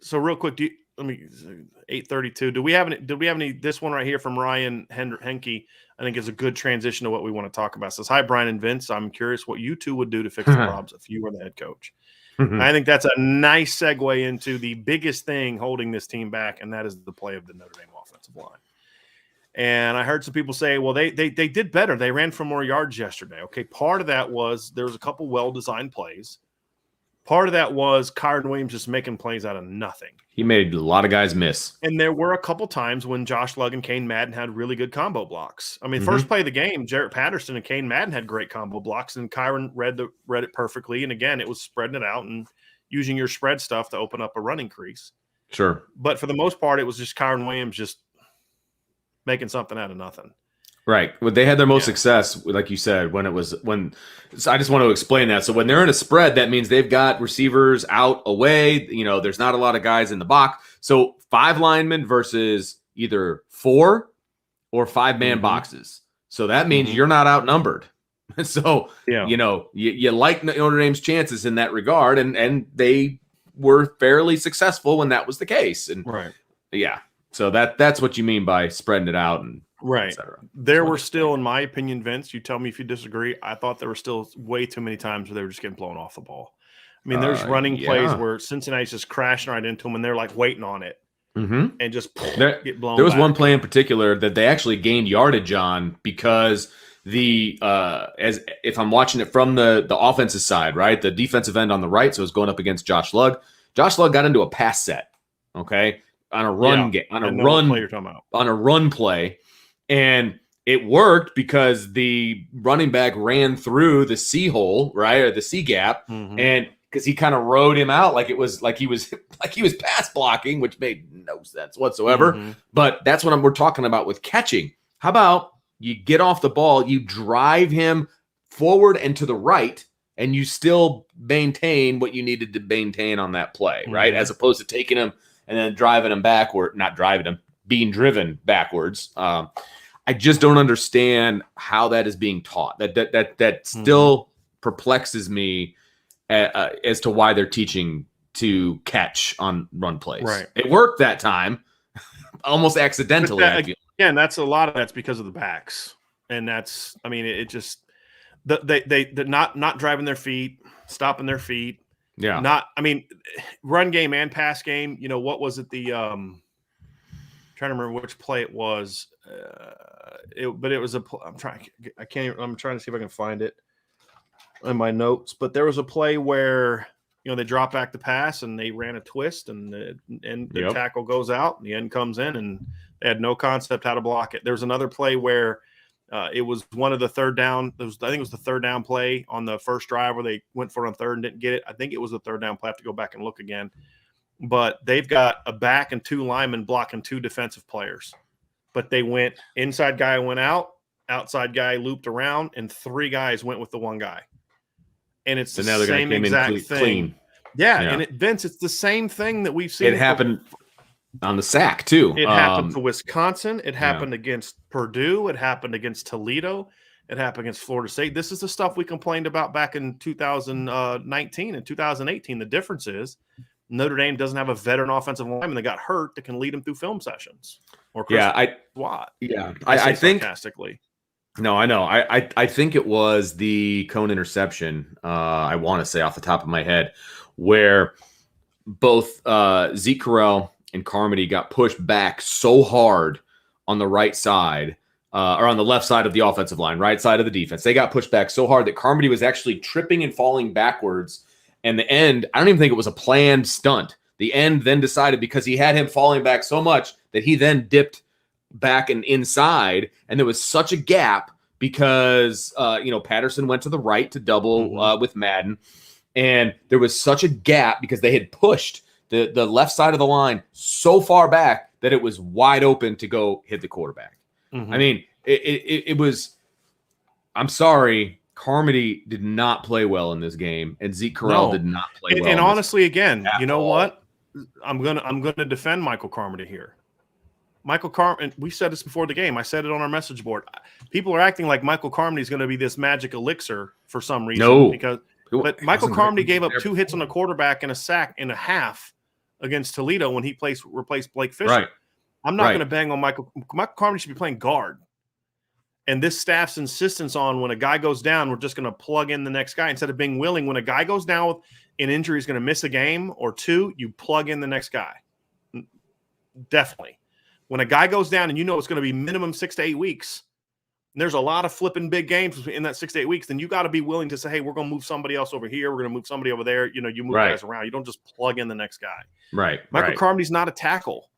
So real quick, 8:32. Did we have any? This one right here from Ryan Henke, I think, is a good transition to what we want to talk about. It says, "Hi, Brian and Vince. I'm curious what you two would do to fix the problems if you were the head coach." I think that's a nice segue into the biggest thing holding this team back, and that is the play of the Notre Dame offensive line. And I heard some people say, well, they did better. They ran for more yards yesterday. Okay, part of that was there was a couple well-designed plays. Part of that was Kyron Williams just making plays out of nothing. He made a lot of guys miss. And there were a couple times when Josh Lugg and Kane Madden had really good combo blocks. I mean, first play of the game, Jarrett Patterson and Kane Madden had great combo blocks, and Kyron read it perfectly. And again, it was spreading it out and using your spread stuff to open up a running crease. Sure. But for the most part, it was just Kyron Williams just making something out of nothing. Right. Well, they had their most success, like you said, so I just want to explain that. So when they're in a spread, that means they've got receivers out away. There's not a lot of guys in the box. So 5 linemen versus either 4 or 5-man boxes. So that means you're not outnumbered. So, you like Notre Dame's chances in that regard. And they were fairly successful when that was the case. And so that's what you mean by spreading it out and right. There were still, in my opinion, Vince, you tell me if you disagree, I thought there were still way too many times where they were just getting blown off the ball. I mean, there's running plays where Cincinnati's just crashing right into them, and they're like waiting on it and just get blown. There was back. one play in particular that they actually gained yardage on because as if I'm watching it from the offensive side, right, the defensive end on the right, so it's going up against Josh Lugg. Josh Lugg got into a pass set, on a run on a run play. And it worked because the running back ran through the C hole, right, or the C gap, and because he kind of rode him out like he was pass blocking, which made no sense whatsoever. Mm-hmm. But that's what we're talking about with catching. How about you get off the ball, you drive him forward and to the right, and you still maintain what you needed to maintain on that play, right? As opposed to taking him and then driving him backward, not driving him, being driven backwards. I just don't understand how that is being taught. That still perplexes me as to why they're teaching to catch on run plays. Right. It worked that time, almost accidentally. Again, that's a lot of that's because of the backs, and that's it just they're not driving their feet, stopping their feet. Yeah. Run game and pass game. What was it? Trying to remember which play it was. But it was I'm trying to see if I can find it in my notes. But there was a play where they dropped back the pass and they ran a twist and the tackle goes out and the end comes in and they had no concept how to block it. There was another play where it was one of the third down. I think it was the third down play on the first drive where they went for it on third and didn't get it. I think it was the third down play. I have to go back and look again. But they've got a back and two linemen blocking two defensive players. But they went inside guy went out, outside guy looped around, and three guys went with the one guy. And it's the same exact thing. Clean. Yeah, and Vince, it's the same thing that we've seen. It happened on the sack too. It happened to Wisconsin. It happened against Purdue. It happened against Toledo. It happened against Florida State. This is the stuff we complained about back in 2019 and 2018. The difference is Notre Dame doesn't have a veteran offensive lineman that got hurt that can lead them through film sessions. Or Watt. Yeah, I think sarcastically. No, I know. I think it was the cone interception. I want to say off the top of my head, where both Zeke Correll and Carmody got pushed back so hard on the right side, or on the left side of the offensive line, right side of the defense. They got pushed back so hard that Carmody was actually tripping and falling backwards. And the end, I don't even think it was a planned stunt. The end then decided, because he had him falling back so much, that he then dipped back and inside, and there was such a gap because Patterson went to the right to double with Madden, and there was such a gap because they had pushed the left side of the line so far back that it was wide open to go hit the quarterback. I mean, it was. I'm sorry, Carmody did not play well in this game, and Zeke Correll did not play well. And honestly, again, you know what? I'm gonna defend Michael Carmody here. Michael Carmody, we said this before the game. I said it on our message board. People are acting like Michael Carmody is going to be this magic elixir for some reason. But Michael Carmody gave up 2 hits on the quarterback and a sack and a half against Toledo when he replaced Blake Fisher. Right. I'm not going to bang on Michael. Michael Carmody should be playing guard. And this staff's insistence on when a guy goes down, we're just going to plug in the next guy instead of being willing. When a guy goes down with an injury, is going to miss a game or two, you plug in the next guy. Definitely. When a guy goes down and it's going to be minimum 6 to 8 weeks, and there's a lot of flipping big games in that 6 to 8 weeks, then you got to be willing to say, hey, we're going to move somebody else over here. We're going to move somebody over there. You move guys around. You don't just plug in the next guy. Right. Michael Carmody's not a tackle.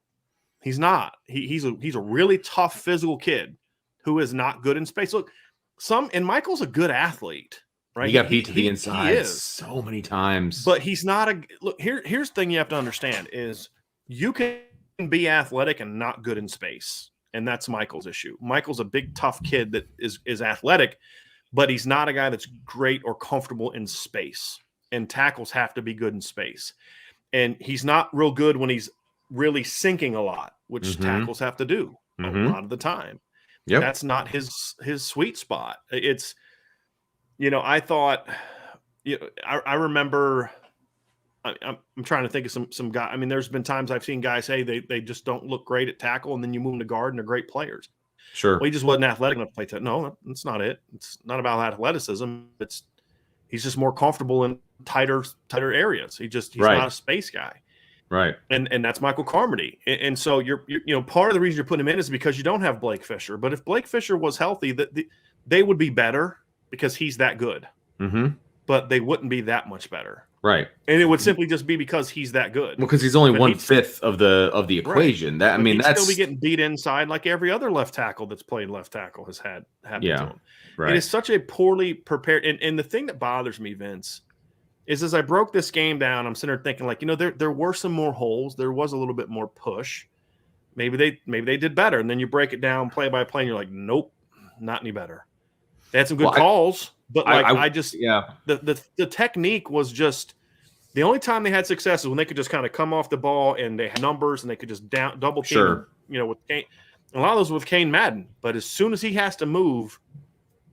He's not. He's a really tough physical kid who is not good in space. Look, Michael's a good athlete, right? He got beat to the inside he is. So many times. But he's not here's the thing you have to understand is you can be athletic and not good in space. And that's Michael's issue. Michael's a big, tough kid that is athletic, but he's not a guy that's great or comfortable in space. And tackles have to be good in space. And he's not real good when he's really sinking a lot, which tackles have to do a lot of the time. Yep. That's not his sweet spot. It's, I thought, I remember, I'm trying to think of some guy. I mean, there's been times I've seen guys say they just don't look great at tackle, and then you move them to guard and they're great players. Sure. Well, he just wasn't athletic enough to play tackle. No, that's not it. It's not about athleticism. He's just more comfortable in tighter areas. He's not a space guy. Right. And that's Michael Carmody. And so you're part of the reason you're putting him in is because you don't have Blake Fisher. But if Blake Fisher was healthy, they would be better because he's that good. But they wouldn't be that much better. Right. And it would simply just be because he's that good. Well, because he's only 1/5 of the equation. Right. That's still be getting beat inside like every other left tackle that's played left tackle has happened to him. Right. It is such a poorly prepared. And the thing that bothers me, Vince, is as I broke this game down, I'm sitting there thinking, like, there were some more holes. There was a little bit more push. Maybe they did better. And then you break it down play by play, and you're like, nope, not any better. They had some good calls, but the technique was just the only time they had success is when they could just kind of come off the ball and they had numbers and they could just double team. Sure. With Kane. A lot of those with Kane Madden, but as soon as he has to move,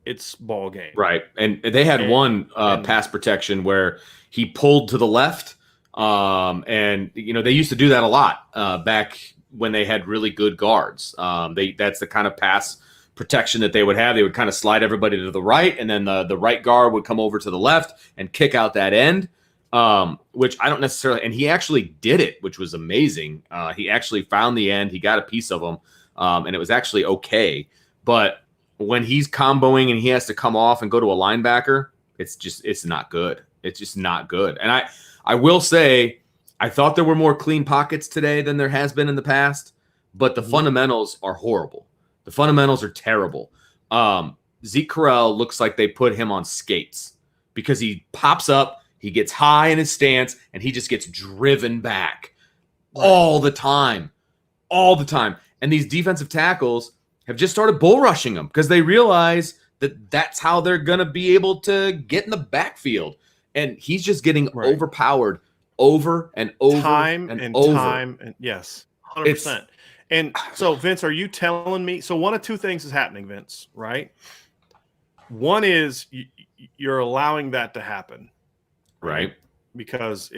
it's ball game. Right. And they had one pass protection where he pulled to the left. And they used to do that a lot back when they had really good guards. That's the kind of pass protection that they would have. They would kind of slide everybody to the right, and then the right guard would come over to the left and kick out that end, which I don't necessarily – and he actually did it, which was amazing. He actually found the end. He got a piece of them, and it was actually okay. But when he's comboing and he has to come off and go to a linebacker, it's not good. It's just not good. And I will say I thought there were more clean pockets today than there has been in the past, but the fundamentals are horrible. The fundamentals are terrible. Zeke Correll looks like they put him on skates because he pops up, he gets high in his stance, and he just gets driven back all the time. All the time. And these defensive tackles have just started bull rushing him because they realize that that's how they're going to be able to get in the backfield. And he's just getting overpowered over and over time and over. Yes, 100%. And so, Vince, are you telling me? So one of two things is happening, Vince, right? One is you're allowing that to happen, right? Because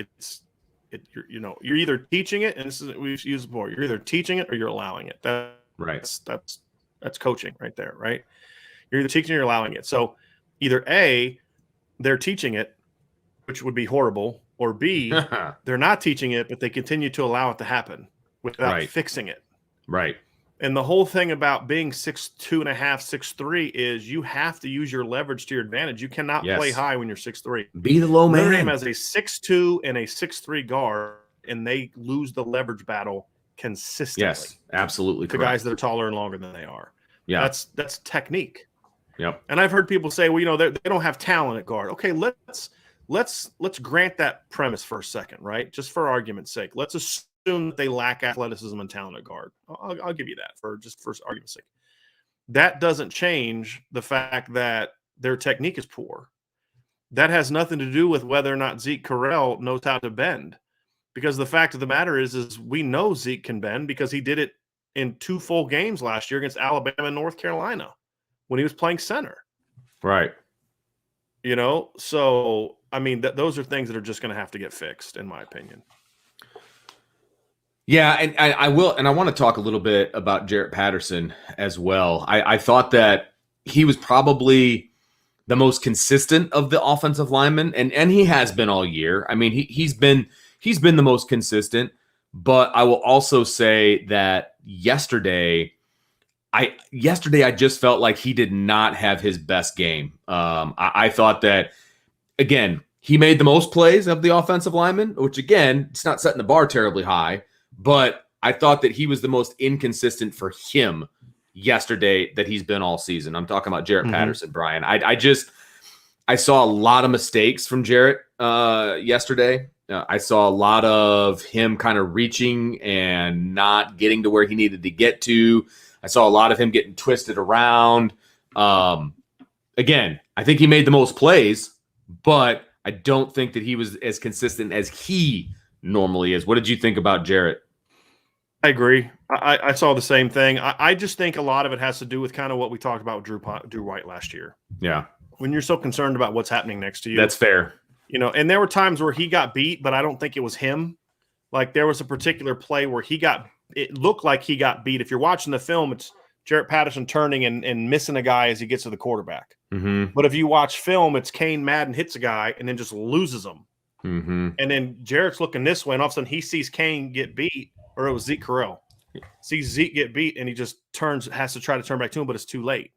you're either teaching it, and this is we've used before. You're either teaching it or you're allowing it. That's coaching right there, right? You're either teaching or you're allowing it. So either A, they're teaching it, which would be horrible, or B, they're not teaching it, but they continue to allow it to happen without fixing it. Right. And the whole thing about being 6'2.5", 6'3" is you have to use your leverage to your advantage. You cannot play high when you're 6'3". Be the low man. Notre Dame has a 6'2" and a 6'3" guard, and they lose the leverage battle consistently. Yes, absolutely correct. The guys that are taller and longer than they are. Yeah. That's technique. Yep. And I've heard people say, well, they don't have talent at guard. Okay, let's grant that premise for a second, right? Just for argument's sake. Let's assume that they lack athleticism and talent at guard. I'll give you that for argument's sake. That doesn't change the fact that their technique is poor. That has nothing to do with whether or not Zeke Correll knows how to bend. Because the fact of the matter is we know Zeke can bend because he did it in 2 full games last year against Alabama and North Carolina when he was playing center. Right. So, I mean, those are things that are just going to have to get fixed, in my opinion. Yeah, and I will, and I want to talk a little bit about Jarrett Patterson as well. I thought that he was probably the most consistent of the offensive linemen, and he has been all year. I mean, he's been the most consistent, but I will also say that yesterday I just felt like he did not have his best game. I thought that, again, he made the most plays of the offensive linemen, which, again, it's not setting the bar terribly high, but I thought that he was the most inconsistent for him yesterday that he's been all season. I'm talking about Jarrett Patterson, Brian. I saw a lot of mistakes from Jarrett yesterday. I saw a lot of him kind of reaching and not getting to where he needed to get to. I saw a lot of him getting twisted around. Again, I think he made the most plays, but I don't think that he was as consistent as he normally is. What did you think about Jarrett? I agree. I saw the same thing. I just think a lot of it has to do with kind of what we talked about with Drew White last year. Yeah. When you're so concerned about what's happening next to you. That's fair. And there were times where he got beat, but I don't think it was him. Like there was a particular play where it looked like he got beat. If you're watching the film, it's Jarrett Patterson turning and missing a guy as he gets to the quarterback. Mm-hmm. But if you watch film, it's Kane Madden hits a guy and then just loses him. Mm-hmm. And then Jarrett's looking this way, and all of a sudden he sees Kane get beat, or it was Zeke Correll. Sees Zeke get beat, and he just has to try to turn back to him, but it's too late.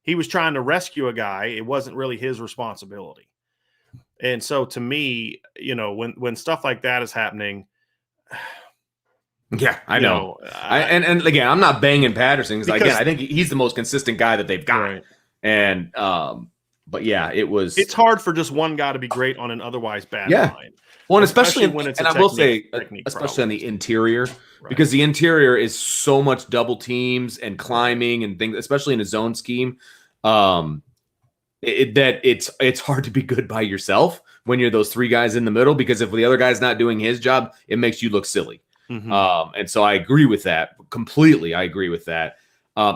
He was trying to rescue a guy. It wasn't really his responsibility. And so to me, when stuff like that is happening. Yeah, I know. And again, I'm not banging Patterson because again, I think he's the most consistent guy that they've got. Right. And But yeah, it's hard for just one guy to be great on an otherwise bad line. Well, especially when it's, and I will say, especially on the interior, because the interior is so much double teams and climbing and things, especially in a zone scheme, that it's hard to be good by yourself when you're those three guys in the middle, because if the other guy's not doing his job, it makes you look silly. And so I agree with that completely. I agree with that.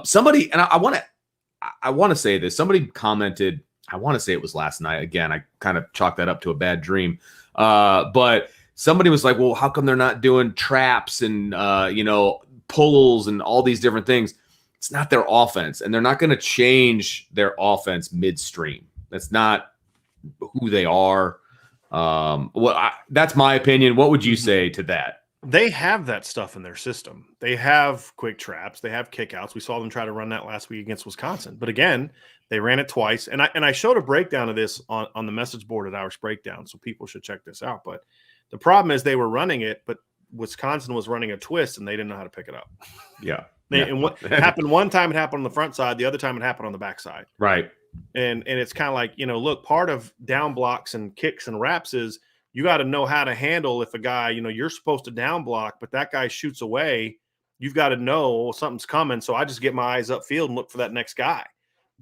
Somebody, and I want to say this, somebody commented, I want to say it was last night. Again, I kind of chalked that up to a bad dream. But somebody was like, well, how come they're not doing traps and, pulls and all these different things? It's not their offense, and they're not going to change their offense midstream. That's not who they are. That's my opinion. What would you say to that? They have that stuff in their system. They have quick traps. They have kickouts. We saw them try to run that last week against Wisconsin. But again, they ran it twice. And I showed a breakdown of this on the message board at Irish Breakdown, so people should check this out. But the problem is they were running it, but Wisconsin was running a twist, and they didn't know how to pick it up. Yeah. And what happened one time, it happened on the front side. The other time, it happened on the back side. Right. And it's kind of like, look, part of down blocks and kicks and wraps is you got to know how to handle if a guy, you're supposed to down block, but that guy shoots away. You've got to know something's coming. So I just get my eyes upfield and look for that next guy.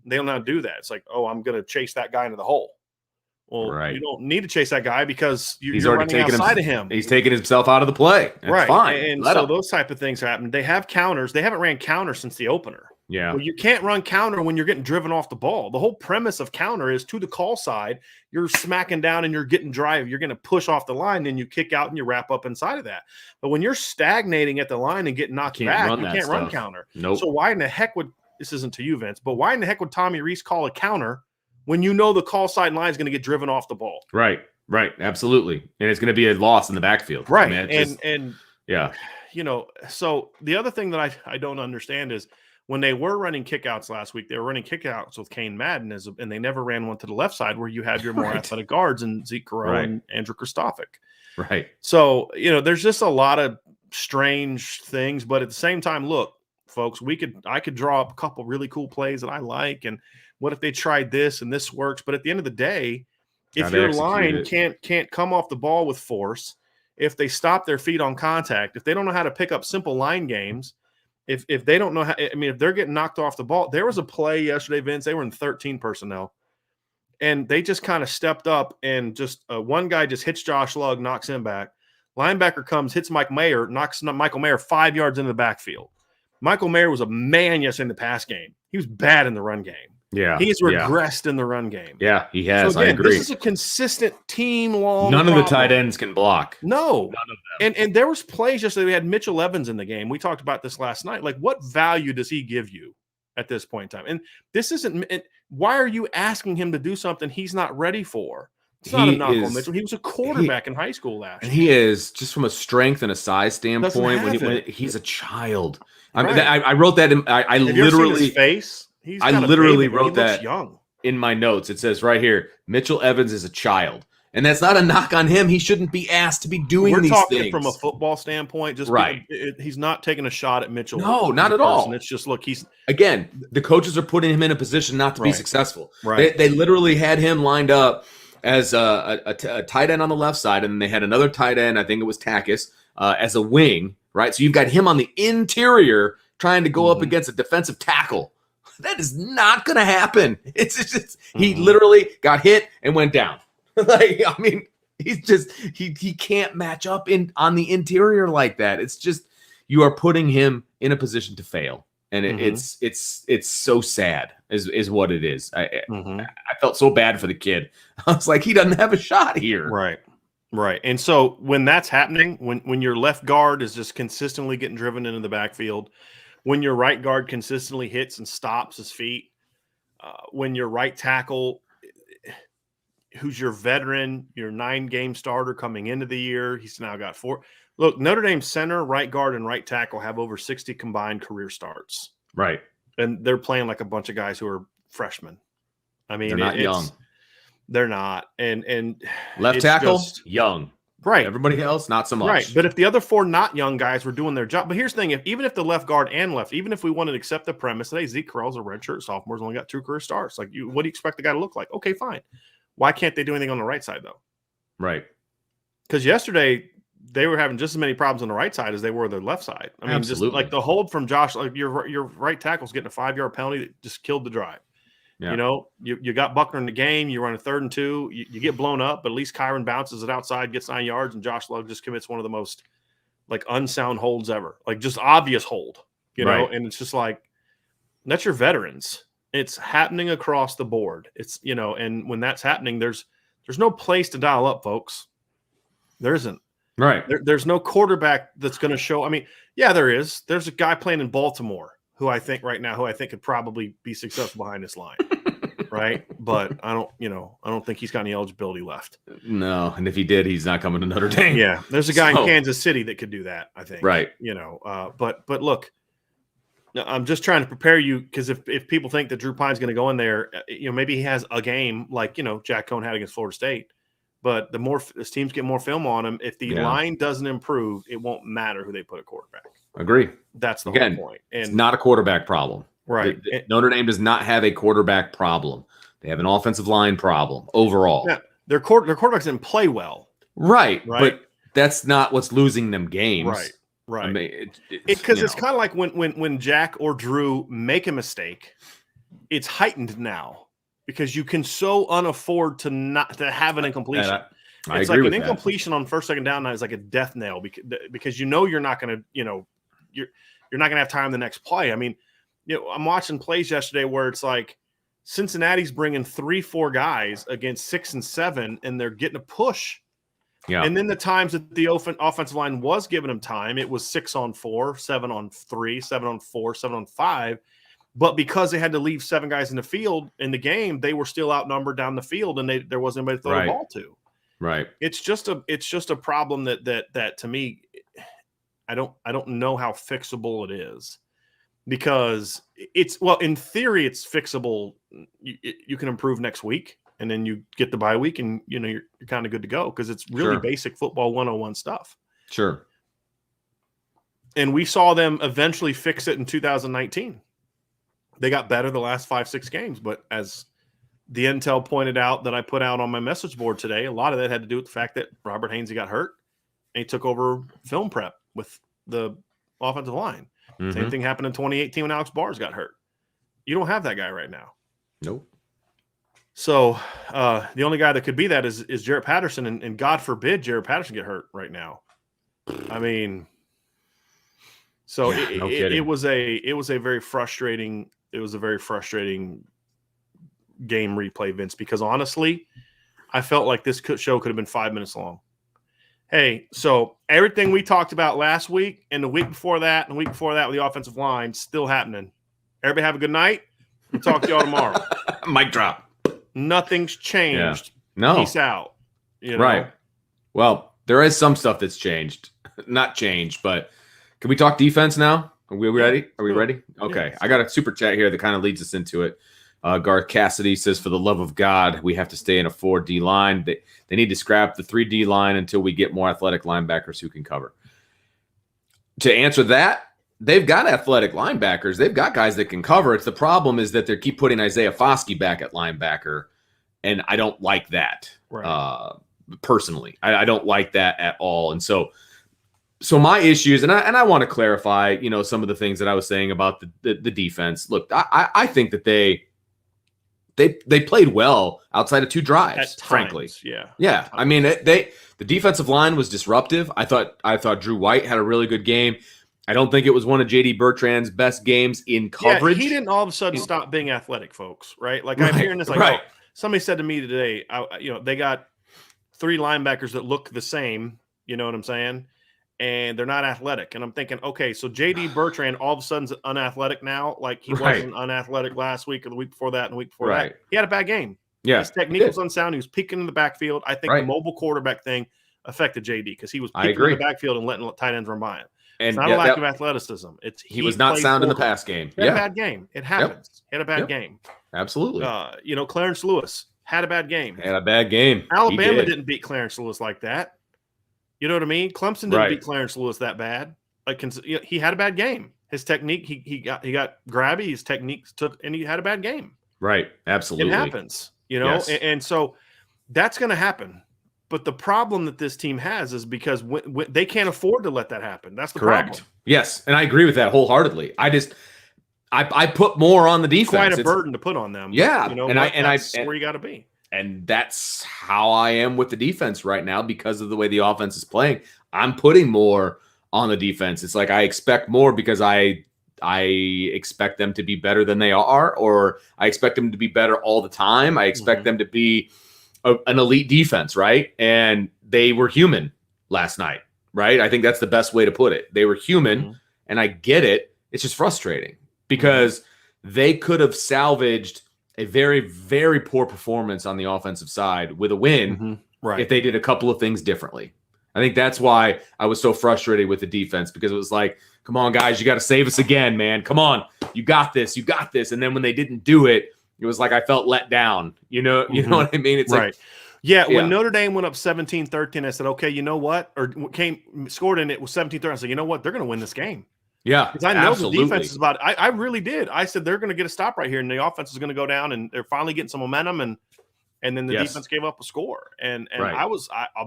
They don't know how to do that. It's like, oh, I'm going to chase that guy into the hole. Well, you don't need to chase that guy because he's already running outside of him. He's taking himself out of the play. That's fine. And so those type of things happen. They have counters. They haven't ran counter since the opener. Yeah. Well, you can't run counter when you're getting driven off the ball. The whole premise of counter is to the call side. You're smacking down and you're getting drive. You're going to push off the line, then you kick out and you wrap up inside of that. But when you're stagnating at the line and getting knocked back, you can't run counter. Nope. So why in the heck would – this isn't to you, Vince, but why in the heck would Tommy Rees call a counter when you know the call side line is going to get driven off the ball? Right. Absolutely. And it's going to be a loss in the backfield. Right. I mean, so the other thing that I don't understand is when they were running kickouts last week, they were running kickouts with Kane Madden, and they never ran one to the left side where you had your more athletic guards and Zeke Corral and Andrew Kristofic. Right. So, there's just a lot of strange things, but at the same time, look, folks, I could draw up a couple really cool plays that I like, and what if they tried this and this works? But at the end of the day, if your line can't come off the ball with force, if they stop their feet on contact, if they don't know how to pick up simple line games, if they don't know how, if they're getting knocked off the ball. There was a play yesterday, Vince, they were in 13 personnel, and they just kind of stepped up and just one guy just hits Josh Lugg, knocks him back. Linebacker comes, hits Mike Mayer, knocks Michael Mayer 5 yards into the backfield. Michael Mayer was a man yesterday in the pass game. He was bad in the run game. Yeah. He has regressed in the run game. Yeah, he has. So again, I agree. This is a consistent team-long None of the tight ends can block. No. None of them. And there was plays yesterday. We had Mitchell Evans in the game. We talked about this last night. Like, what value does he give you at this point in time? And this isn't – why are you asking him to do something he's not ready for? It's not a knock on Mitchell. He was a quarterback in high school last year. He is, just from a strength and a size standpoint, when he's a child. I mean, I wrote that in – I literally – his face? I literally wrote that young. In my notes. It says right here, Mitchell Evans is a child. And that's not a knock on him. He shouldn't be asked to be doing these things. We're talking from a football standpoint. Just he's not taking a shot at Mitchell. No, not at all. It's just, look, again, the coaches are putting him in a position not to be successful. Right. They literally had him lined up as a tight end on the left side, and they had another tight end, I think it was Takis, as a wing, right? So you've got him on the interior trying to go up against a defensive tackle. That is not going to happen. It's just he literally got hit and went down. He's just he can't match up on the interior like that. It's just you are putting him in a position to fail, and it's so sad is what it is. I felt so bad for the kid. I was like, he doesn't have a shot here. Right. And so when that's happening, when your left guard is just consistently getting driven into the backfield, when your right guard consistently hits and stops his feet, when your right tackle, who's your veteran, your 9-game starter coming into the year, he's now got 4. Look, Notre Dame center, right guard, and right tackle have over 60 combined career starts. Right. And they're playing like a bunch of guys who are freshmen. I mean, they're not young. They're not. And left tackle, young. Right. Everybody else, not so much. Right. But if the other 4 not young guys were doing their job, but here's the thing: even if the left guard and left, even if we wanted to accept the premise that hey, Zeke Correll's a redshirt sophomore, has only got 2 career starts, like what do you expect the guy to look like? Okay, fine. Why can't they do anything on the right side though? Right. Because yesterday they were having just as many problems on the right side as they were the left side. I mean, Absolutely. just like the hold from Josh, like your right tackle's getting a 5-yard penalty that just killed the drive. Yeah. You know, you got Buckner in the game. You run a 3rd and 2. You get blown up, but at least Kyron bounces it outside, gets 9 yards, and Josh Love just commits one of the most like unsound holds ever, like just obvious hold. You know, and it's just like that's your veterans. It's happening across the board. It's and when that's happening, there's no place to dial up, folks. There isn't. Right. There's no quarterback that's going to show. I mean, yeah, there is. There's a guy playing in Baltimore who I think could probably be successful behind this line. Right. But I don't think he's got any eligibility left. No. And if he did, he's not coming to Notre Dame. Yeah. There's a guy in Kansas City that could do that, I think. Right. But look, I'm just trying to prepare you because if people think that Drew Pine's going to go in there, maybe he has a game like, Jack Cohn had against Florida State. But the more as teams get more film on him, if the line doesn't improve, it won't matter who they put at quarterback. Agree. That's the whole point. And it's not a quarterback problem. Right. Notre Dame does not have a quarterback problem. They have an offensive line problem overall. Yeah, their quarterbacks didn't play well. Right. But that's not what's losing them games. Right. I mean, because it's kind of like when Jack or Drew make a mistake, it's heightened now. Because you can so unafford to have an incompletion. It's like an incompletion on 1st, 2nd down now is like a death nail because you're not going to you're not going to have time the next play. I mean, I'm watching plays yesterday where it's like Cincinnati's bringing 3-4 guys against 6 and 7, and they're getting a push. Yeah. And then the times that the offensive line was giving them time, it was 6 on 4, 7 on 3, 7 on 4, 7 on 5. But because they had to leave 7 guys in the field in the game, they were still outnumbered down the field, and there wasn't anybody to throw the ball to. Right. It's just a problem that to me, I don't know how fixable it is, because in theory it's fixable. You can improve next week, and then you get the bye week, and you're kind of good to go because it's really basic football 101 stuff. Sure. And we saw them eventually fix it in 2019. They got better the last 5-6 games, but as the intel pointed out that I put out on my message board today, a lot of that had to do with the fact that Robert Hainsey got hurt and he took over film prep with the offensive line. Mm-hmm. Same thing happened in 2018 when Alex Bars got hurt. You don't have that guy right now. Nope. So the only guy that could be that is Jarrett Patterson, and God forbid Jarrett Patterson get hurt right now. I mean, so it was a very frustrating. It was a very frustrating game replay, Vince, because honestly, I felt like this show could have been 5 minutes long. Hey, so everything we talked about last week and the week before that and the week before that with the offensive line still happening. Everybody have a good night. We'll talk to y'all tomorrow. Mic drop. Nothing's changed. Yeah. No. Peace out. Right. Well, there is some stuff that's changed. Not changed, but can we talk defense now? Are we ready? Are we ready? Okay. I got a super chat here that kind of leads us into it. Garth Cassidy says, for the love of God, we have to stay in a 4D line. They need to scrap the 3D line until we get more athletic linebackers who can cover. To answer that, they've got athletic linebackers. They've got guys that can cover. It's the problem is that they keep putting Isaiah Foskey back at linebacker, and I don't like that personally. I don't like that at all. And so my issues, and I want to clarify, some of the things that I was saying about the defense. Look, I think that they played well outside of 2 drives, frankly. Yeah. I mean, the defensive line was disruptive. I thought Drew White had a really good game. I don't think it was one of J.D. Bertrand's best games in coverage. Yeah, he didn't all of a sudden stop being athletic, folks, right? Like I'm hearing this like, somebody said to me today, they got 3 linebackers that look the same, you know what I'm saying? And they're not athletic. And I'm thinking, okay, so J.D. Bertrand all of a sudden's unathletic now, like he wasn't unathletic last week or the week before that and the week before that. He had a bad game. Yeah. His technique was unsound. He was peeking in the backfield. I think the mobile quarterback thing affected J.D. because he was peeking in the backfield and letting tight ends run by him. It's not a lack of athleticism. He was not sound in the pass game. He had a bad game. It happens. He had a bad game. Absolutely. Clarence Lewis had a bad game. Had a bad game. Alabama didn't beat Clarence Lewis like that. You know what I mean? Clemson didn't beat Clarence Lewis that bad. Like he had a bad game. His technique, he got grabby. His techniques and he had a bad game. Right. Absolutely. It happens, Yes. And so that's going to happen. But the problem that this team has is because when they can't afford to let that happen. That's the problem. Yes, and I agree with that wholeheartedly. I put more on the defense. Quite a burden to put on them. Yeah, but, that's where you got to be. And that's how I am with the defense right now because of the way the offense is playing. I'm putting more on the defense. It's like I expect more because I expect them to be better than they are, or I expect them to be better all the time. I expect them to be an elite defense, right? And they were human last night, right? I think that's the best way to put it. They were human, and I get it. It's just frustrating because they could have salvaged a very, very poor performance on the offensive side with a win if they did a couple of things differently. I think that's why I was so frustrated with the defense, because it was like, come on, guys, you got to save us again, man. Come on. You got this. You got this. And then when they didn't do it, it was like I felt let down. You know what I mean? It's right. When Notre Dame went up 17-13, I said, okay, you know what? Or scored and it was 17-13. I said, you know what? They're going to win this game. Yeah, because I know the defense is about it. I really did. I said they're going to get a stop right here, and the offense is going to go down, and they're finally getting some momentum, and then the defense gave up a score. And I'll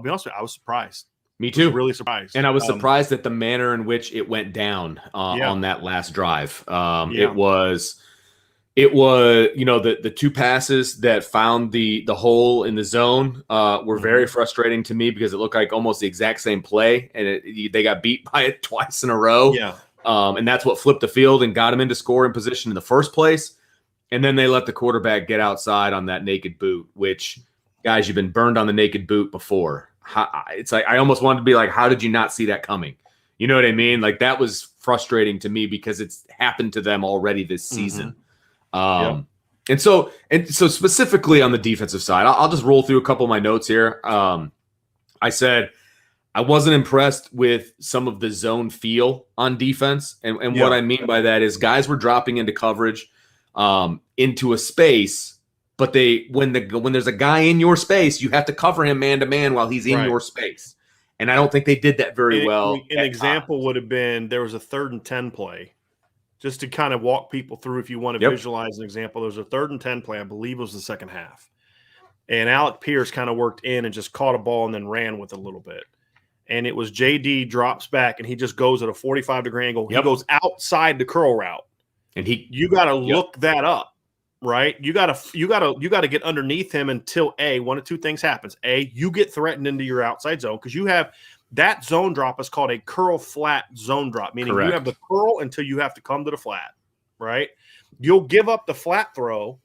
be honest with you, I was surprised. Me too. Really surprised. And I was surprised at the manner in which it went down on that last drive. It was the two passes that found the hole in the zone were very frustrating to me because it looked like almost the exact same play, and they got beat by it twice in a row. Yeah. And that's what flipped the field and got them into scoring position in the first place. And then they let the quarterback get outside on that naked boot, which, guys, you've been burned on the naked boot before. It's like I almost wanted to be like, how did you not see that coming? You know what I mean? Like, that was frustrating to me because it's happened to them already this season. And so specifically on the defensive side, I'll just roll through a couple of my notes here. I said I wasn't impressed with some of the zone feel on defense. And what I mean by that is guys were dropping into coverage into a space, but when there's a guy in your space, you have to cover him man to man while he's in your space. And I don't think they did that very well. An example would have been there was a 3rd and 10 play. Just to kind of walk people through, if you want to visualize an example, there was a 3rd and 10 play. I believe it was the second half. And Alec Pierce kind of worked in and just caught a ball and then ran with it a little bit. And it was JD drops back and he just goes at a 45-degree angle. He goes outside the curl route. And you got to look that up, right? You got to get underneath him until one of two things happens. You get threatened into your outside zone because you have that zone drop is called a curl flat zone drop, meaning you have the curl until you have to come to the flat, right? You'll give up the flat throw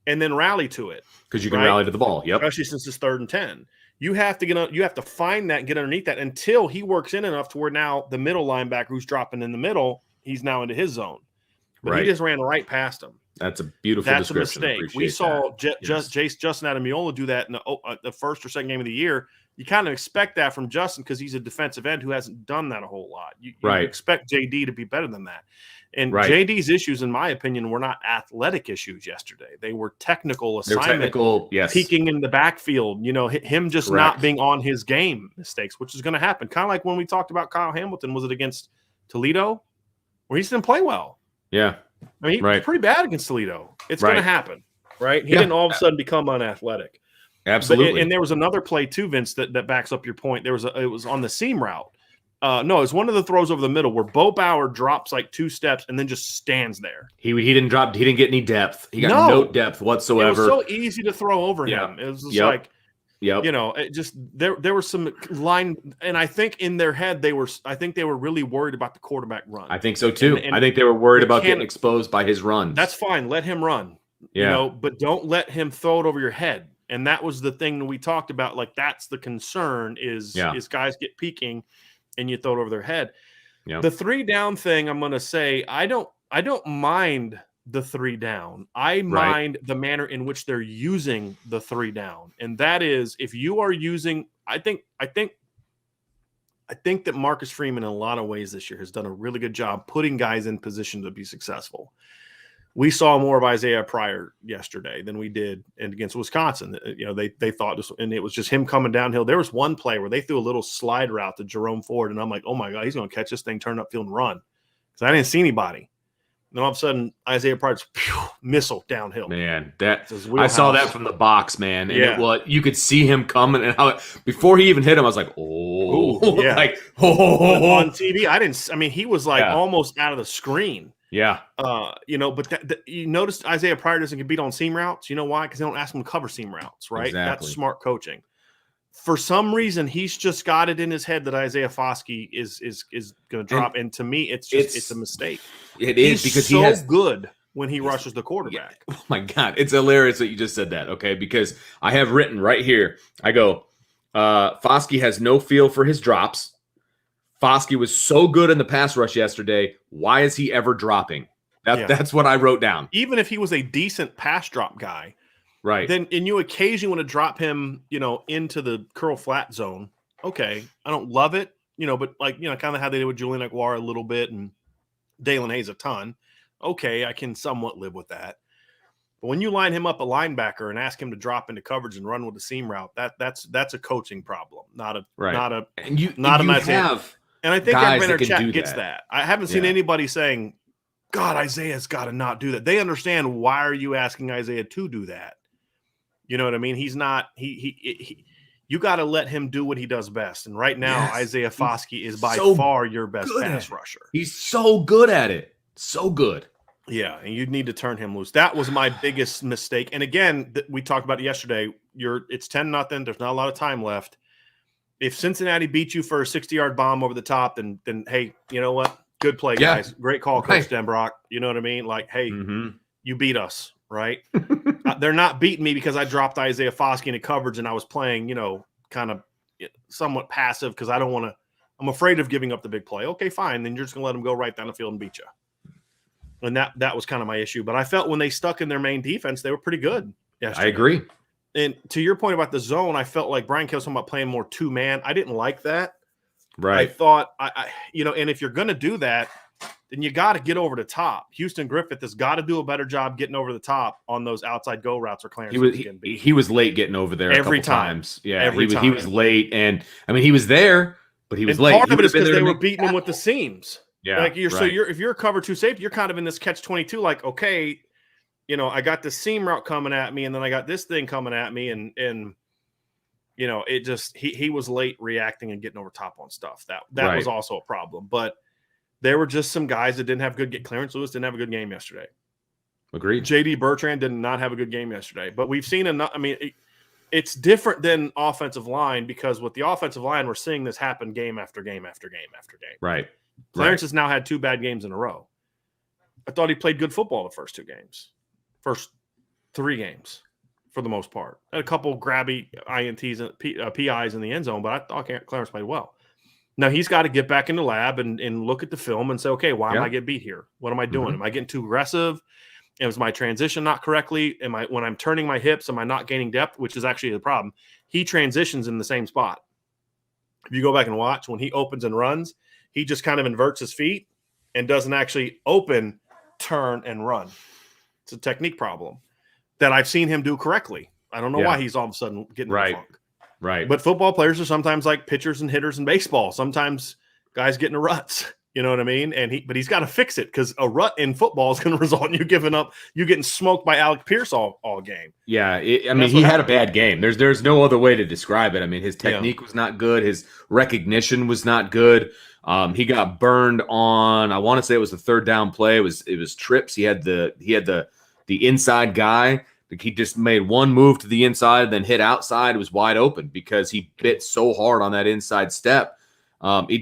and then rally to it. Because you can rally to the ball. Yep. Especially since it's 3rd and 10. You have to find that and get underneath that until he works in enough to where now the middle linebacker who's dropping in the middle, he's now into his zone. But he just ran right past him. That's a beautiful description. That's a mistake. We saw Justin Adamiola do that in the first or second game of the year. You kind of expect that from Justin because he's a defensive end who hasn't done that a whole lot. You expect JD to be better than that. And JD's issues, in my opinion, were not athletic issues yesterday. They were technical assignment, peeking in the backfield, him just not being on his game mistakes, which is going to happen. Kind of like when we talked about Kyle Hamilton, was it against Toledo, where he just didn't play well? Yeah. I mean, he was pretty bad against Toledo. It's going to happen, right? He didn't all of a sudden become unathletic. Absolutely. And there was another play too, Vince, that backs up your point. It was on the seam route. No, it was one of the throws over the middle where Bo Bauer drops like 2 steps and then just stands there. He didn't drop. He didn't get any depth. He got no depth whatsoever. It was so easy to throw over him. It was just like, it just there was some line, and I think in their head they were really worried about the quarterback run. I think so too. And I think they were worried about getting exposed by his runs. That's fine. Let him run. But don't let him throw it over your head. And that was the thing that we talked about. Like, that's the concern is guys get peeking and you throw it over their head. Yeah. The 3 down thing, I'm going to say, I don't mind the 3 down. I mind the manner in which they're using the 3 down. And that is, if you are using, I think that Marcus Freeman in a lot of ways this year has done a really good job putting guys in position to be successful. we saw more of Isaiah Pryor yesterday than we did against Wisconsin. They thought this, and it was just him coming downhill. There was one play where they threw a little slide route to Jerome Ford, and I'm like, oh my God, he's going to catch this thing, turn upfield and run. Because I didn't see anybody. And then all of a sudden, Isaiah Pryor's missile downhill. Man, I saw that from the box, man. And you could see him coming, and before he even hit him, I was like, oh, yeah. like, on TV, he was like almost out of the screen. Yeah. But you notice Isaiah Pryor doesn't get beat on seam routes. You know why? Because they don't ask him to cover seam routes, right? Exactly. That's smart coaching. For some reason, he's just got it in his head that Isaiah Foskey is going to drop. And to me, it's a mistake. It is, because he's good when he rushes the quarterback. Oh my God. It's hilarious that you just said that. Okay. Because I have written right here, I go, Foskey has no feel for his drops. Foskey was so good in the pass rush yesterday. Why is he ever dropping? That's what I wrote down. Even if he was a decent pass drop guy, right? Then, and you occasionally want to drop him, into the curl flat zone. Okay, I don't love it, but kind of how they did with Julian Aguilar a little bit and Dalen Hayes a ton. Okay, I can somewhat live with that. But when you line him up a linebacker and ask him to drop into coverage and run with a seam route, that's a coaching problem, not a And I think everybody in our chat gets that. I haven't seen anybody saying, God, Isaiah's got to not do that. They understand, why are you asking Isaiah to do that? You know what I mean? He's not you got to let him do what he does best. And right now, Isaiah Foskey is by far your best pass rusher. He's so good at it. So good. Yeah, and you need to turn him loose. That was my biggest mistake. And again, we talked about it yesterday. It's 10-0. There's not a lot of time left. If Cincinnati beat you for a 60-yard bomb over the top, then hey, you know what? Good play, guys. Great call, Coach Denbrock. You know what I mean? Like, hey, you beat us, right? They're not beating me because I dropped Isaiah Foskey into coverage and I was playing, kind of somewhat passive because I'm afraid of giving up the big play. Okay, fine. Then you're just going to let them go right down the field and beat you. And that was kind of my issue. But I felt when they stuck in their main defense, they were pretty good yesterday. I agree. And to your point about the zone, I felt like Brian Kelly was talking about playing more two-man. I didn't like that. Right. I thought, and if you're going to do that, then you got to get over the top. Houston Griffith has got to do a better job getting over the top on those outside go routes or Clarence. He was late getting over there every a couple time. Times. Yeah, he was late. And, he was there, but he was late. Part of it is because they were beating him with the seams. Yeah. Like if you're a cover two safety, you're kind of in this catch-22, like, okay, I got this seam route coming at me, and then I got this thing coming at me, and it just he was late reacting and getting over top on stuff. That was also a problem. But there were just some guys that didn't have good. Clarence Lewis didn't have a good game yesterday. Agreed. JD Bertrand did not have a good game yesterday. But we've seen enough. It's different than offensive line, because with the offensive line, we're seeing this happen game after game after game after game. Right. Clarence has now had 2 bad games in a row. I thought he played good football the first 2 games. First 3 games, for the most part. Had a couple grabby INTs and PIs in the end zone, but I thought Clarence played well. Now he's got to get back in the lab and look at the film and say, okay, why am I getting beat here? What am I doing? Am I getting too aggressive? Is my transition not correctly? When I'm turning my hips, am I not gaining depth? Which is actually the problem. He transitions in the same spot. If you go back and watch, when he opens and runs, he just kind of inverts his feet and doesn't actually open, turn, and run. It's a technique problem that I've seen him do correctly. I don't know why he's all of a sudden getting in the funk. Right. But football players are sometimes like pitchers and hitters in baseball. Sometimes guys get in ruts. You know what I mean? But he's got to fix it, because a rut in football is going to result in you giving up, you getting smoked by Alec Pierce all game. Yeah, he had a bad game. There's no other way to describe it. His technique was not good. His recognition was not good. He got burned on, I want to say it was the 3rd down play. It was trips. He had the inside guy. He just made one move to the inside, then hit outside. It was wide open because he bit so hard on that inside step. It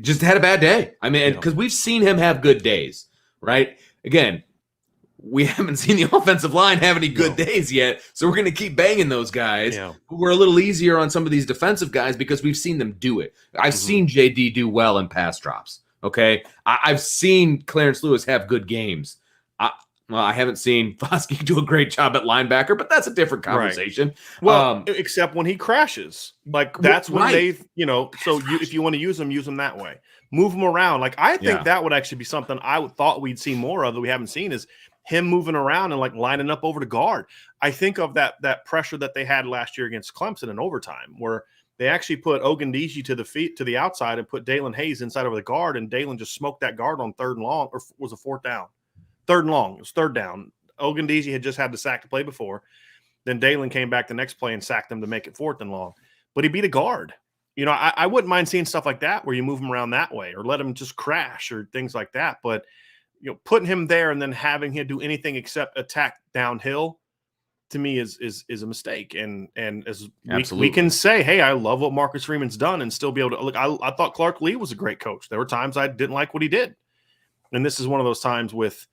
just had a bad day. Because we've seen him have good days, right? Again, we haven't seen the offensive line have any good days yet, so we're going to keep banging those guys. Yeah. We're a little easier on some of these defensive guys because we've seen them do it. I've seen JD do well in pass drops, okay? I've seen Clarence Lewis have good games. I haven't seen Foskey do a great job at linebacker, but that's a different conversation. Right. Well, except when he crashes. Like, that's when if you want to use him that way. move him around. Like, I think that would actually be something thought we'd see more of that we haven't seen, is him moving around and like lining up over to guard. I think of that pressure that they had last year against Clemson in overtime, where they actually put Ogundeji to the outside and put Dalen Hayes inside over the guard, and Dalen just smoked that guard on 3rd and long, or was a 4th down? 3rd and long. It was 3rd down. Ogundeji had just had the sack to play before. Then Dalen came back the next play and sacked him to make it 4th and long. But he beat a guard. You know, I wouldn't mind seeing stuff like that where you move him around that way or let him just crash or things like that. But, you know, putting him there and then having him do anything except attack downhill, to me, is a mistake. And as we can say, hey, I love what Marcus Freeman's done, and still be able to look. I thought Clark Lee was a great coach. There were times I didn't like what he did. And this is one of those times with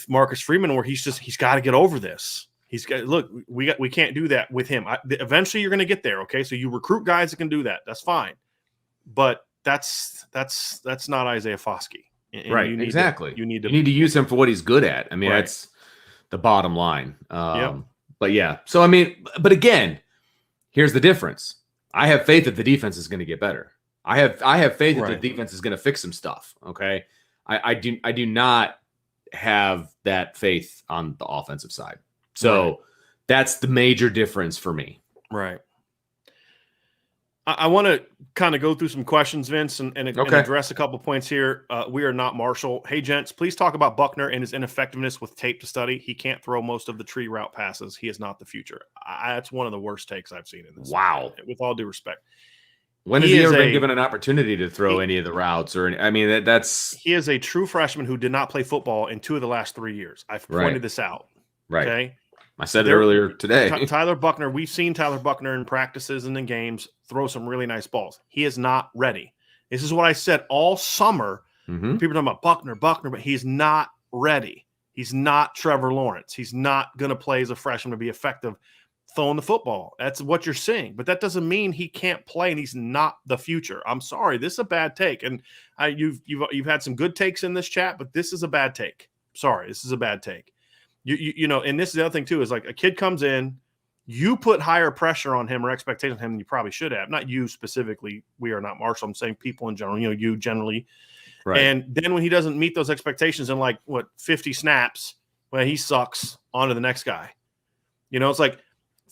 Marcus Freeman where he's got to get over this. He's got, look, we can't do that with him. Eventually you're going to get there. Okay. So you recruit guys that can do that. That's fine. But that's not Isaiah Foskey. And right. Exactly. You need to use him for what he's good at. I mean, that's the bottom line. But yeah. So, I mean, but again, here's the difference. I have faith that the defense is going to get better. I have faith that the defense is going to fix some stuff. Okay. I do not have that faith on the offensive side. So that's the major difference for me. Right. I want to kind of go through some questions, Vince, and address a couple points here. We are not Marshall. Hey, gents, please talk about Buckner and his ineffectiveness with tape to study. He can't throw most of the tree route passes. He is not the future. That's one of the worst takes I've seen in this. Wow. With all due respect. When has he ever been given an opportunity to throw any of the routes? He is a true freshman who did not play football in 2 of the last 3 years. I've pointed this out. Right. Okay. I said it earlier today. Tyler Buckner, we've seen Tyler Buckner in practices and in games throw some really nice balls. He is not ready. This is what I said all summer. Mm-hmm. People are talking about Buckner, but he's not ready. He's not Trevor Lawrence. He's not going to play as a freshman to be effective throwing the football. That's what you're saying. But that doesn't mean he can't play and he's not the future. I'm sorry. This is a bad take. And you've had some good takes in this chat, but this is a bad take. Sorry, this is a bad take. You know, and this is the other thing too, is like a kid comes in, you put higher pressure on him or expectations on him than you probably should have. Not you specifically. We are not Marshall. I'm saying people in general, you know, you generally. Right. And then when he doesn't meet those expectations in 50 snaps, well, he sucks, on to the next guy. You know, it's like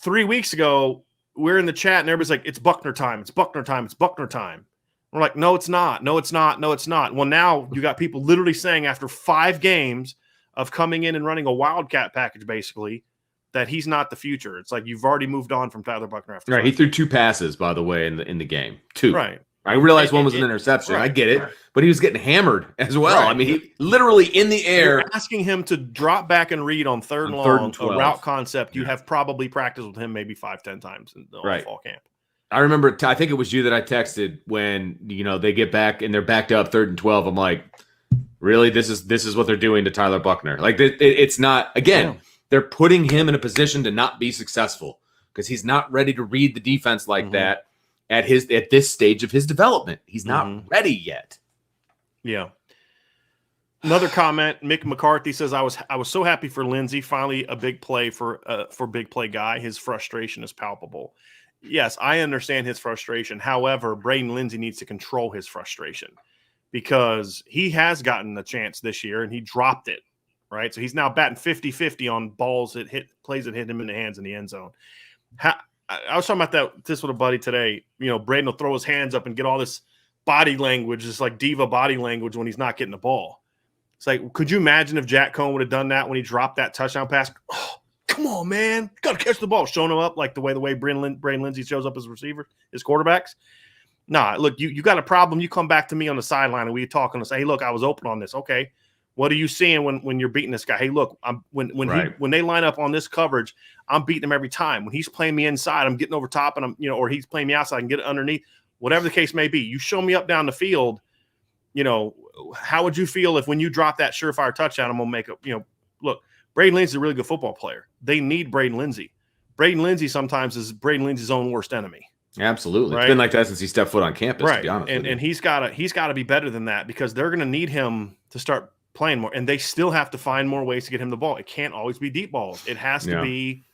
3 weeks ago, we're in the chat and everybody's like, it's Buckner time. It's Buckner time. It's Buckner time. We're like, no, it's not. No, it's not. No, it's not. Well, now you got people literally saying after 5 games of coming in and running a wildcat package, basically, that he's not the future. It's like you've already moved on from Tyler Buckner after. Right, he threw 2 passes, by the way, in the game. 2. Right. I realized one was an interception. I get it, but he was getting hammered as well. Right. I mean, he literally in the air. You're asking him to drop back and read on 3rd and long, a route concept. You have probably practiced with him maybe 5-10 times in the fall camp. I remember, I think it was you that I texted when, you know, they get back and they're backed up 3rd and 12. I'm like, really, this is what they're doing to Tyler Buckner. Like, it's not, again, they're putting him in a position to not be successful because he's not ready to read the defense like that at this stage of his development. He's not ready yet. Yeah. Another comment, Mick McCarthy says, I was so happy for Lindsey. Finally, a big play for big play guy. His frustration is palpable. Yes, I understand his frustration. However, Braden Lindsey needs to control his frustration, because he has gotten a chance this year and he dropped it, right? So he's now batting 50-50 on balls that plays that hit him in the hands in the end zone. I was talking about this with a buddy today. You know, Braden will throw his hands up and get all this body language, this like diva body language when he's not getting the ball. It's like, could you imagine if Jack Cohn would have done that when he dropped that touchdown pass? Oh, come on, man. Got to catch the ball. Showing him up like the way Braden Lindsey shows up as a receiver, his quarterbacks. Nah, look, you got a problem. You come back to me on the sideline and we talk and say, hey, look, I was open on this. Okay. What are you seeing when you're beating this guy? Hey, look, when they line up on this coverage, I'm beating him every time. When he's playing me inside, I'm getting over top and or he's playing me outside and get it underneath, whatever the case may be. You show me up down the field, how would you feel if when you drop that surefire touchdown, I'm going to make a, look, Braden Lindsey's a really good football player. They need Braden Lindsey. Braden Lindsey sometimes is Braden Lindsey's own worst enemy. Absolutely. Right? It's been like that since he stepped foot on campus, right. To be honest with you. And he's got to be better than that, because they're going to need him to start playing more, and they still have to find more ways to get him the ball. It can't always be deep balls. It has to be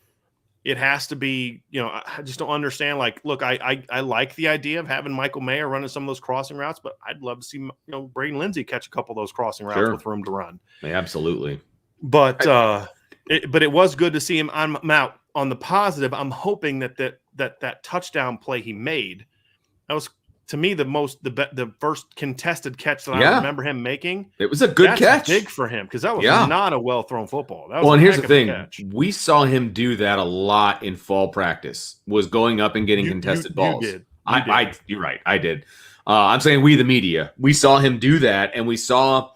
It has to be, I just don't understand. Like, look, I like the idea of having Michael Mayer running some of those crossing routes, but I'd love to see, Braden Lindsey catch a couple of those crossing routes with room to run. Yeah, absolutely. But it was good to see him. I'm out on the positive. I'm hoping that touchdown play he made, that was, to me, the first contested catch that I remember him making. It was a good catch. Big for him, because that was not a well thrown football. That was well, and here's the thing: we saw him do that a lot in fall practice. Was going up and getting contested balls. You did. You're right. I did. I'm saying we, the media, we saw him do that, and we saw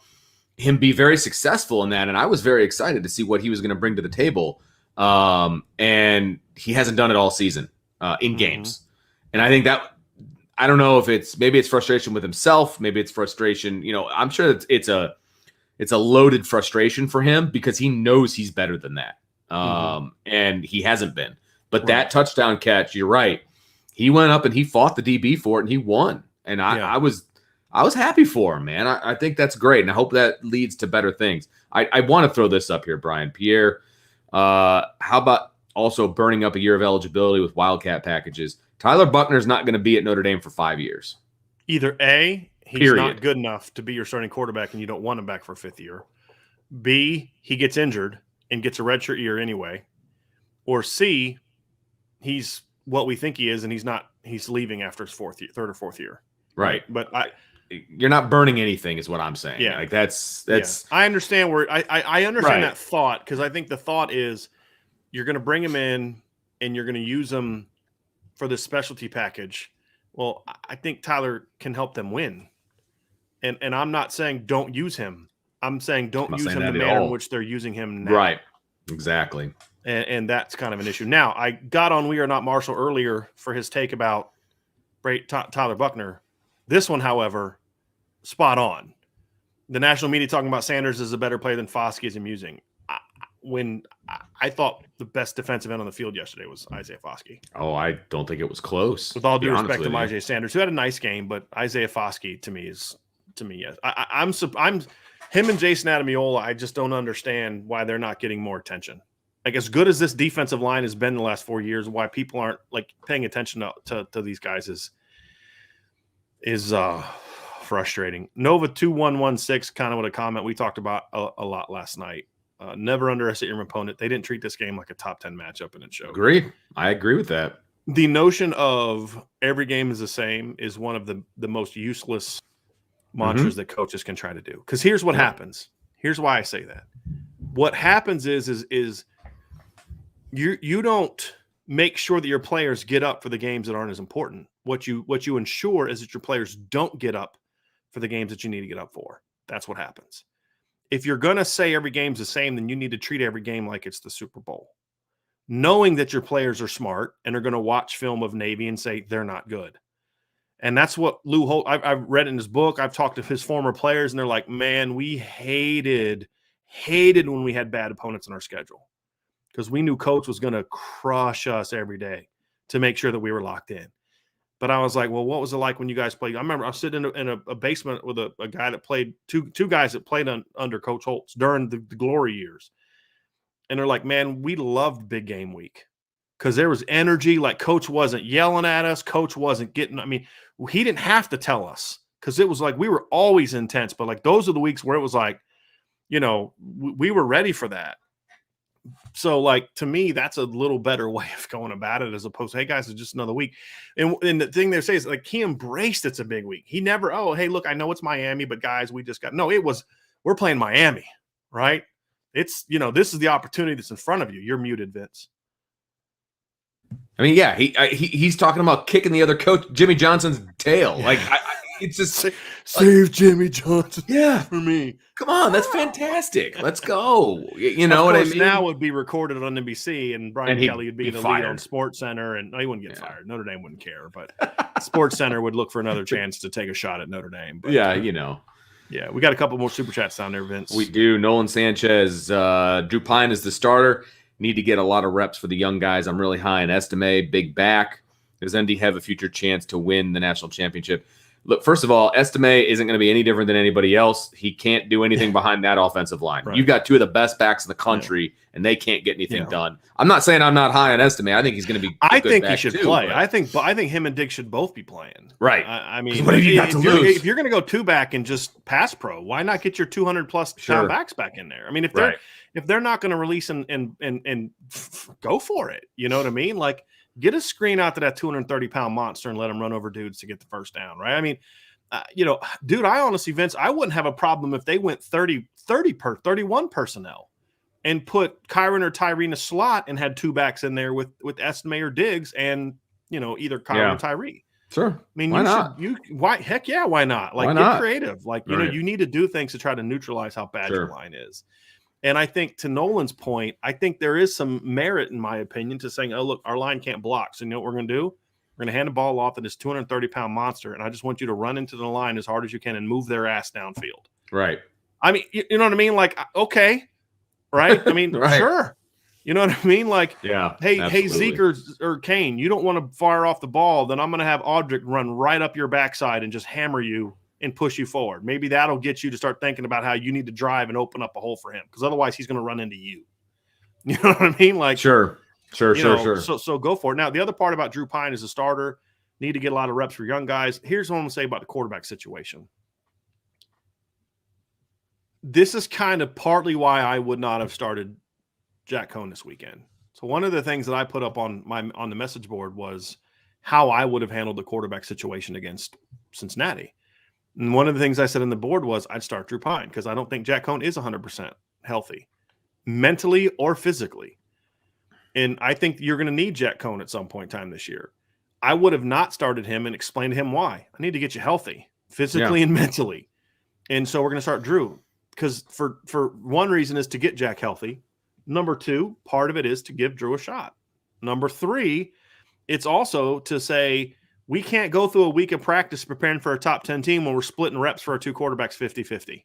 him be very successful in that. And I was very excited to see what he was going to bring to the table. And he hasn't done it all season in games, and I think that. I don't know if maybe it's frustration with himself. Maybe it's frustration. I'm sure it's a loaded frustration for him, because he knows he's better than that. And he hasn't been. But that touchdown catch, you're right. He went up and he fought the DB for it, and he won. And I was happy for him, man. I think that's great. And I hope that leads to better things. I want to throw this up here, Brian. Pierre, how about also burning up a year of eligibility with Wildcat packages? Tyler Buckner's not going to be at Notre Dame for 5 years. Either A, he's not good enough to be your starting quarterback and you don't want him back for a 5th year. B, he gets injured and gets a redshirt year anyway. Or C, he's what we think he is, and he's leaving after his 3rd or 4th year. Right. But you're not burning anything is what I'm saying. Yeah. Like that's I understand I understand that thought, because I think the thought is you're going to bring him in and you're going to use him for this specialty package. Well, I think Tyler can help them win. And I'm not saying don't use him. I'm saying don't use him the manner in which they're using him now. Right. Exactly. And that's kind of an issue. Now, I got on We Are Not Marshall earlier for his take about Tyler Buckner. This one, however, spot on. The national media talking about Sanders is a better player than Foskey is amusing. When I thought the best defensive end on the field yesterday was Isaiah Foskey. Oh, I don't think it was close. With all due respect to Myjai Sanders, who had a nice game, but Isaiah Foskey to me, yes. I'm him and Jason Adamiola. I just don't understand why they're not getting more attention. Like, as good as this defensive line has been the last 4 years, why people aren't like paying attention to these guys is frustrating. Nova 2116 kind of with a comment we talked about a lot last night. Never underestimate your opponent. They didn't treat this game like a top 10 matchup, and it showed. I agree with that. The notion of every game is the same is one of the most useless mantras that coaches can try to do. Because here's what happens. Here's why I say that. What happens is you don't make sure that your players get up for the games that aren't as important. What you ensure is that your players don't get up for the games that you need to get up for. That's what happens. If you're going to say every game's the same, then you need to treat every game like it's the Super Bowl. Knowing that your players are smart and are going to watch film of Navy and say they're not good. And that's what Lou Holt, I've read in his book. I've talked to his former players, and they're like, man, we hated when we had bad opponents in our schedule, because we knew coach was going to crush us every day to make sure that we were locked in. But I was like, well, what was it like when you guys played? I remember I was sitting in a basement with a guy that played, two guys that played under Coach Holtz during the glory years. And they're like, man, we loved big game week because there was energy. Like, coach wasn't yelling at us. Coach wasn't he didn't have to tell us, because it was like we were always intense. But like, those are the weeks where it was like, we were ready for that. So, like, to me, that's a little better way of going about it, as opposed to, hey, guys, it's just another week. And the thing they say is, like, he embraced it's a big week. He never, hey, look, I know it's Miami, but guys, we're playing Miami, right? It's, this is the opportunity that's in front of you. You're muted, Vince. I mean, yeah, he's talking about kicking the other coach, Jimmy Johnson's tail. Like, it's just save Jimmy Johnson. Yeah, for me. Come on, that's fantastic. Let's go. You know what I mean? Now would be recorded on NBC, and Brian Kelly would be the lead on Sports Center, and he wouldn't get fired. Notre Dame wouldn't care, but Sports Center would look for another chance to take a shot at Notre Dame. But, yeah, Yeah, we got a couple more super chats down there, Vince. We do. Nolan Sanchez, Drew Pine is the starter. Need to get a lot of reps for the young guys. I'm really high in Estime, big back. Does ND have a future chance to win the national championship? look, first of all, Estime isn't going to be any different than anybody else. He can't do anything behind that offensive line. Right. You've got two of the best backs in the country, and they can't get anything done. I'm not saying I'm not high on Estime. I think he's going to be. I think he should play. But I think him and Diggs should both be playing. Right. I mean, what have you got to lose? If you're going to go two back and just pass pro, why not get your 200+ pound backs back in there? I mean, if they're not going to release and go for it, you know what I mean? Like, get a screen out to that 230-pound monster and let him run over dudes to get the first down, right? I mean, dude, I honestly, Vince, I wouldn't have a problem if they went 31 personnel and put Kyron or Tyree in a slot and had two backs in there with Estime or Diggs and, either Kyron or Tyree. Sure. I mean, why not? Heck yeah, why not? Like, get creative. Like, you need to do things to try to neutralize how bad your line is. And I think, to Nolan's point, I think there is some merit, in my opinion, to saying, oh, look, our line can't block. So you know what we're going to do? We're going to hand the ball off to this 230-pound monster, and I just want you to run into the line as hard as you can and move their ass downfield. Right. I mean, you know what I mean? Like, okay, right? I mean, sure. You know what I mean? Like, hey, Zeke or Kane, you don't want to fire off the ball, then I'm going to have Audric run right up your backside and just hammer you and push you forward. Maybe that'll get you to start thinking about how you need to drive and open up a hole for him, because otherwise he's going to run into you. You know what I mean? Like, sure. So go for it. Now, the other part about Drew Pine as a starter, need to get a lot of reps for young guys. Here's what I'm going to say about the quarterback situation. This is kind of partly why I would not have started Jack Cohn this weekend. So one of the things that I put up on the message board was how I would have handled the quarterback situation against Cincinnati. And one of the things I said on the board was I'd start Drew Pine, because I don't think Jack Cohn is 100% healthy, mentally or physically. And I think you're going to need Jack Cohn at some point in time this year. I would have not started him and explained to him why. I need to get you healthy physically and mentally. And so we're going to start Drew, because for one reason is to get Jack healthy. Number two, part of it is to give Drew a shot. Number three, it's also to say, we can't go through a week of practice preparing for a top 10 team when we're splitting reps for our two quarterbacks 50-50.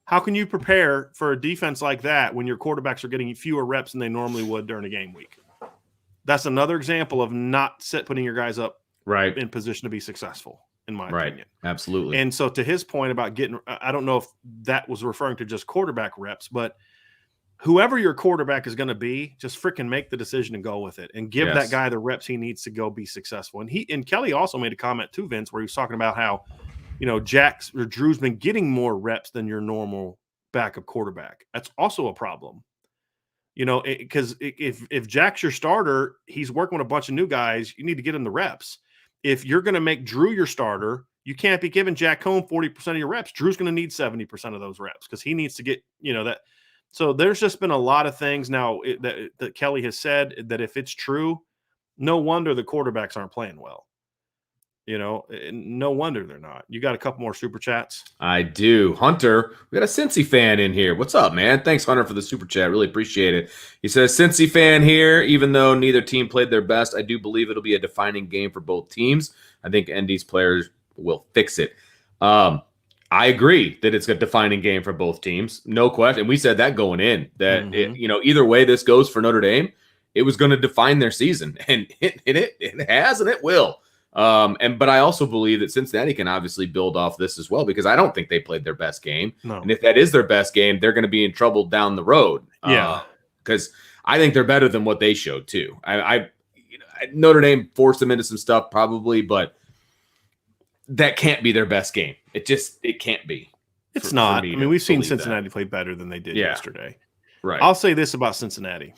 How can you prepare for a defense like that when your quarterbacks are getting fewer reps than they normally would during a game week? That's another example of not putting your guys up in position to be successful, in my opinion. Absolutely. And so to his point about getting – I don't know if that was referring to just quarterback reps, but whoever your quarterback is going to be, just freaking make the decision and go with it and give that guy the reps he needs to go be successful. And Kelly also made a comment too, Vince, where he was talking about how, Drew's been getting more reps than your normal backup quarterback. That's also a problem. Because if Jack's your starter, he's working with a bunch of new guys. You need to get him the reps. If you're going to make Drew your starter, you can't be giving Jack Cohn 40% of your reps. Drew's going to need 70% of those reps, because he needs to get, that. So there's just been a lot of things now that Kelly has said that if it's true, no wonder the quarterbacks aren't playing well. No wonder they're not. You got a couple more super chats? I do. Hunter, we got a Cincy fan in here. What's up, man? Thanks, Hunter, for the super chat. Really appreciate it. He says, Cincy fan here. Even though neither team played their best, I do believe it'll be a defining game for both teams. I think ND's players will fix it. I agree that it's a defining game for both teams. No question. We said that going in, that either way this goes for Notre Dame, it was going to define their season, and it has, and it will. But I also believe that Cincinnati can obviously build off this as well, because I don't think they played their best game. No. And if that is their best game, they're going to be in trouble down the road. Because I think they're better than what they showed too. Notre Dame forced them into some stuff probably, but that can't be their best game. It can't be. It's not. I mean, we've seen Cincinnati play better than they did yesterday. Right. I'll say this about Cincinnati.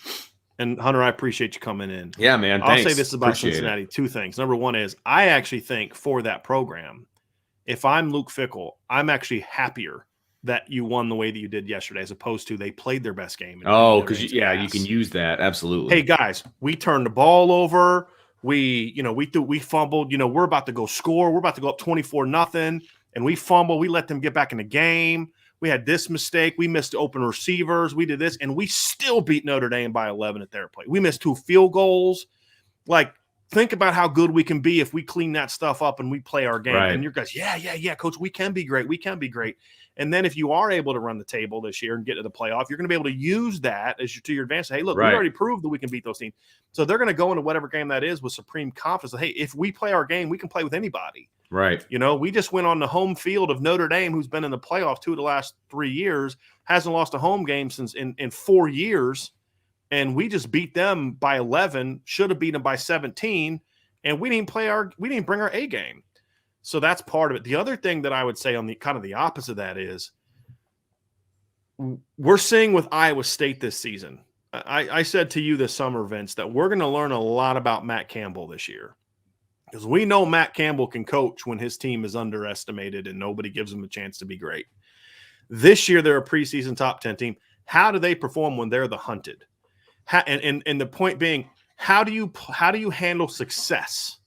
And Hunter, I appreciate you coming in. Yeah, man. I'll say this about Cincinnati. Two things. Number one is I actually think for that program, if I'm Luke Fickell, I'm actually happier that you won the way that you did yesterday, as opposed to they played their best game. Because you can use that. Absolutely. Hey guys, we turned the ball over. We fumbled. We're about to go score. We're about to go up 24-0, and we fumble. We let them get back in the game. We had this mistake. We missed open receivers. We did this, and we still beat Notre Dame by 11 at their play. We missed 2 field goals. Like, think about how good we can be if we clean that stuff up and we play our game. Right. And your guys, yeah, coach, we can be great. We can be great. And then if you are able to run the table this year and get to the playoff, you're going to be able to use that to your advantage. Hey, look, we already proved that we can beat those teams. So they're going to go into whatever game that is with supreme confidence that, hey, if we play our game, we can play with anybody. Right. We just went on the home field of Notre Dame, who's been in the playoff 2 of the last 3 years, hasn't lost a home game since in 4 years, and we just beat them by 11, should have beaten them by 17, and we didn't bring our A game. So that's part of it. The other thing that I would say on the kind of the opposite of that is we're seeing with Iowa State this season. I said to you this summer, Vince, that we're going to learn a lot about Matt Campbell this year. Because we know Matt Campbell can coach when his team is underestimated and nobody gives him a chance to be great. This year, they're a preseason top 10 team. How do they perform when they're the hunted? And the point being, how do you handle success?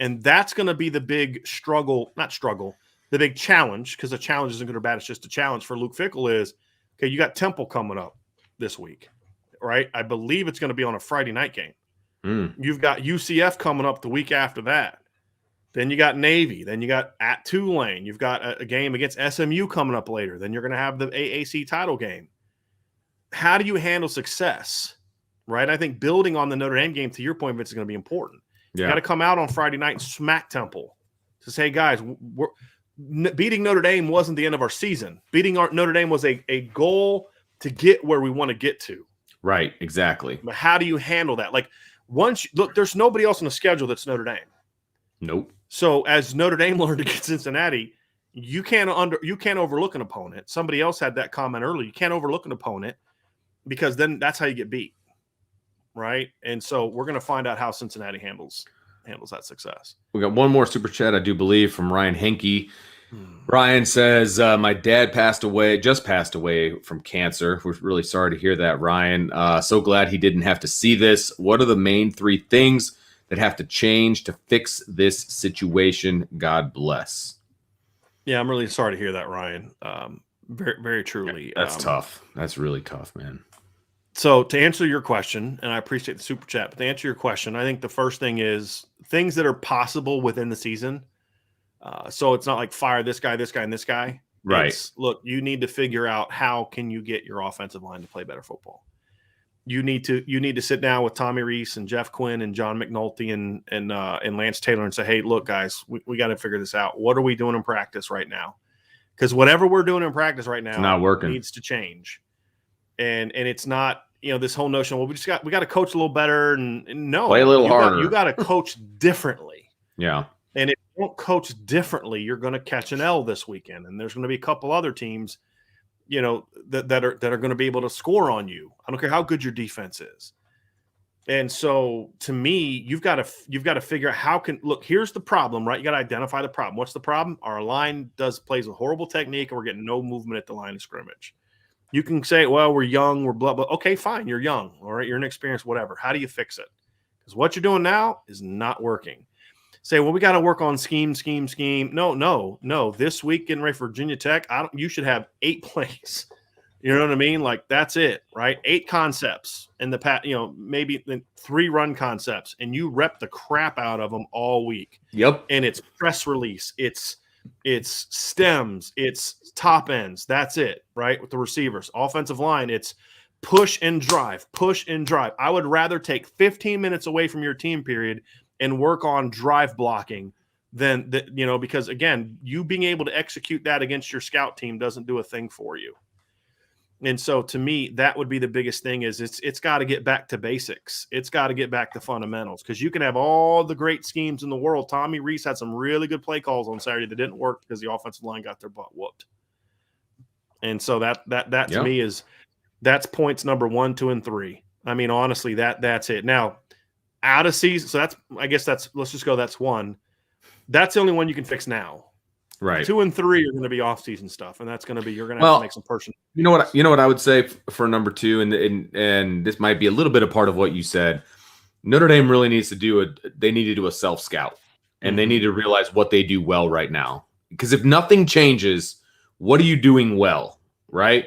And that's going to be the big the big challenge, because a challenge isn't good or bad. It's just a challenge for Luke Fickell is, okay, you got Temple coming up this week, right? I believe it's going to be on a Friday night game. You've got UCF coming up the week after that. Then you got Navy. Then you got at Tulane. You've got a game against SMU coming up later. Then you're going to have the AAC title game. How do you handle success, right? I think building on the Notre Dame game, to your point, Vince, is going to be important. You got to come out on Friday night and smack Temple to say, guys, beating Notre Dame wasn't the end of our season. Beating Notre Dame was a goal to get where we want to get to. Right, exactly. But how do you handle that? Like, look, there's nobody else on the schedule that's Notre Dame. Nope. So as Notre Dame learned against Cincinnati, you can't overlook an opponent. Somebody else had that comment earlier. You can't overlook an opponent, because then that's how you get beat, right? And so we're going to find out how Cincinnati handles that success. We got one more super chat, I do believe, from Ryan Henke. Ryan says, my dad just passed away from cancer. We're really sorry to hear that, Ryan. So glad he didn't have to see this. What are the main 3 things that have to change to fix this situation? God bless. Yeah, I'm really sorry to hear that, Ryan. Very, very truly. That's tough. That's really tough, man. So to answer your question, and I appreciate the super chat, but to answer your question, I think the first thing is things that are possible within the season. So it's not like fire this guy, and this guy. Right. Look, you need to figure out how can you get your offensive line to play better football. You need to sit down with Tommy Rees and Jeff Quinn and John McNulty and Lance Taylor and say, hey, look, guys, we got to figure this out. What are we doing in practice right now? Because whatever we're doing in practice right now, it's not working. Needs to change. And it's not, this whole notion, well, we got to coach a little better and no, play a little harder. You got to coach differently. Yeah. And if you don't coach differently, you're going to catch an L this weekend. And there's going to be a couple other teams, that are going to be able to score on you. I don't care how good your defense is. And so to me, you've got to figure out here's the problem, right? You got to identify the problem. What's the problem? Our line plays a horrible technique and we're getting no movement at the line of scrimmage. You can say, well, we're young, we're blah, blah. Okay, fine. You're young. All right. You're inexperienced, whatever. How do you fix it? Because what you're doing now is not working. Say, well, we got to work on scheme. No. This week, getting ready for Virginia Tech, you should have 8 plays. You know what I mean? Like, that's it, right? 8 concepts in the past, maybe 3 run concepts, and you rep the crap out of them all week. Yep. And it's press release, it's stems, it's top ends. That's it, right? With the receivers, offensive line, it's push and drive. I would rather take 15 minutes away from your team period and work on drive blocking than because again, you being able to execute that against your scout team doesn't do a thing for you. And so to me, that would be the biggest thing is it's got to get back to basics. It's got to get back to fundamentals, because you can have all the great schemes in the world. Tommy Rees had some really good play calls on Saturday that didn't work because the offensive line got their butt whooped. And so that to me that's points number 1, 2, and 3. I mean, honestly, that's it. Now, out of season, so let's just go. That's 1. That's the only one you can fix now. Right. 2 and 3 are going to be off-season stuff, and that's going to be you're going to have to make some personal. You know what I would say for number 2, and this might be a little bit a part of what you said. Notre Dame really needs to they need to do a self-scout, and they need to realize what they do well right now. Because if nothing changes, what are you doing well, right?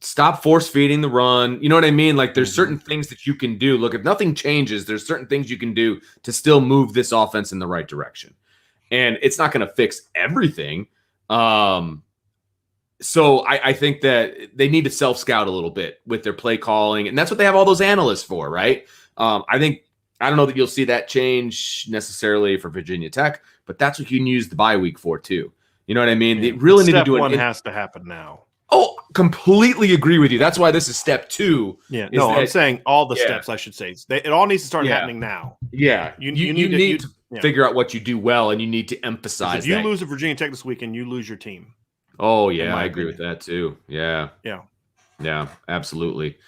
Stop force feeding the run. You know what I mean? Like, there's certain things that you can do. Look, if nothing changes, there's certain things you can do to still move this offense in the right direction. And it's not going to fix everything. So I think that they need to self-scout a little bit with their play calling. And that's what they have all those analysts for, right? I think I don't know that you'll see that change necessarily for Virginia Tech, but that's what you can use the bye week for too. You know what I mean? They really need to do one has to happen now. Oh, completely agree with you. That's why this is step 2. Yeah, no, I'm saying all the steps, I should say. It all needs to start happening now. Yeah. You need to figure out what you do well, and you need to emphasize if you lose at Virginia Tech this weekend, you lose your team. Oh, yeah, I agree with that too. Yeah. Yeah. Yeah, absolutely.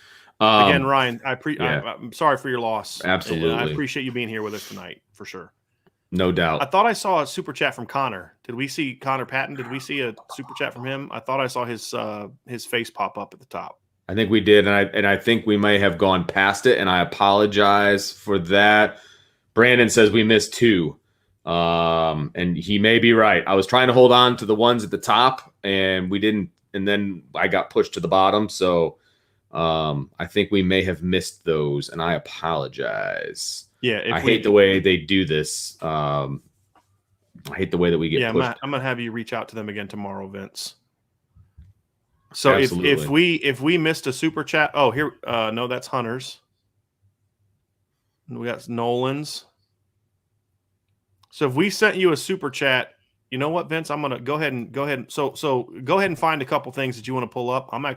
Again, Ryan, I'm sorry for your loss. Absolutely. And I appreciate you being here with us tonight, for sure. No doubt. I thought I saw a super chat from Connor. Did we see Connor Patton? Did we see a super chat from him? I thought I saw his face pop up at the top. I think we did, and I think we may have gone past it, and I apologize for that. Brandon says we missed 2, and he may be right. I was trying to hold on to the ones at the top, and we didn't, and then I got pushed to the bottom. So I think we may have missed those, and I apologize. Yeah, I hate the way they do this. I hate the way that we get pushed. I'm gonna have you reach out to them again tomorrow, Vince. So if we missed a super chat, here, no, that's Hunter's. We got Nolan's. So if we sent you a super chat, you know what, Vince? I'm gonna go ahead and so go ahead and find a couple things that you want to pull up. I'm gonna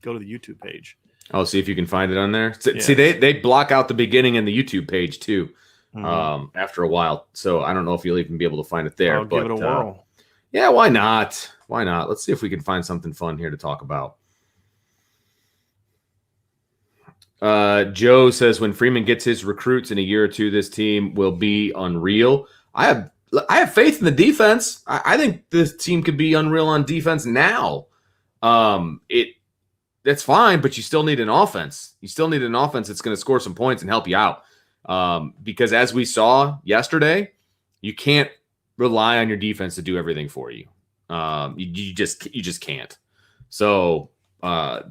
go to the YouTube page. Oh, see if you can find it on there. See, they block out the beginning and the YouTube page too. After a while, so I don't know if you'll even be able to find it there. Give it a whirl. Yeah, why not? Why not? Let's see if we can find something fun here to talk about. Joe says when Freeman gets his recruits in a year or two, this team will be unreal. I have faith in the defense. I think this team could be unreal on defense now. That's fine, but you still need an offense. You still need an offense that's going to score some points and help you out. Because as we saw yesterday, you can't rely on your defense to do everything for you. You just can't. So I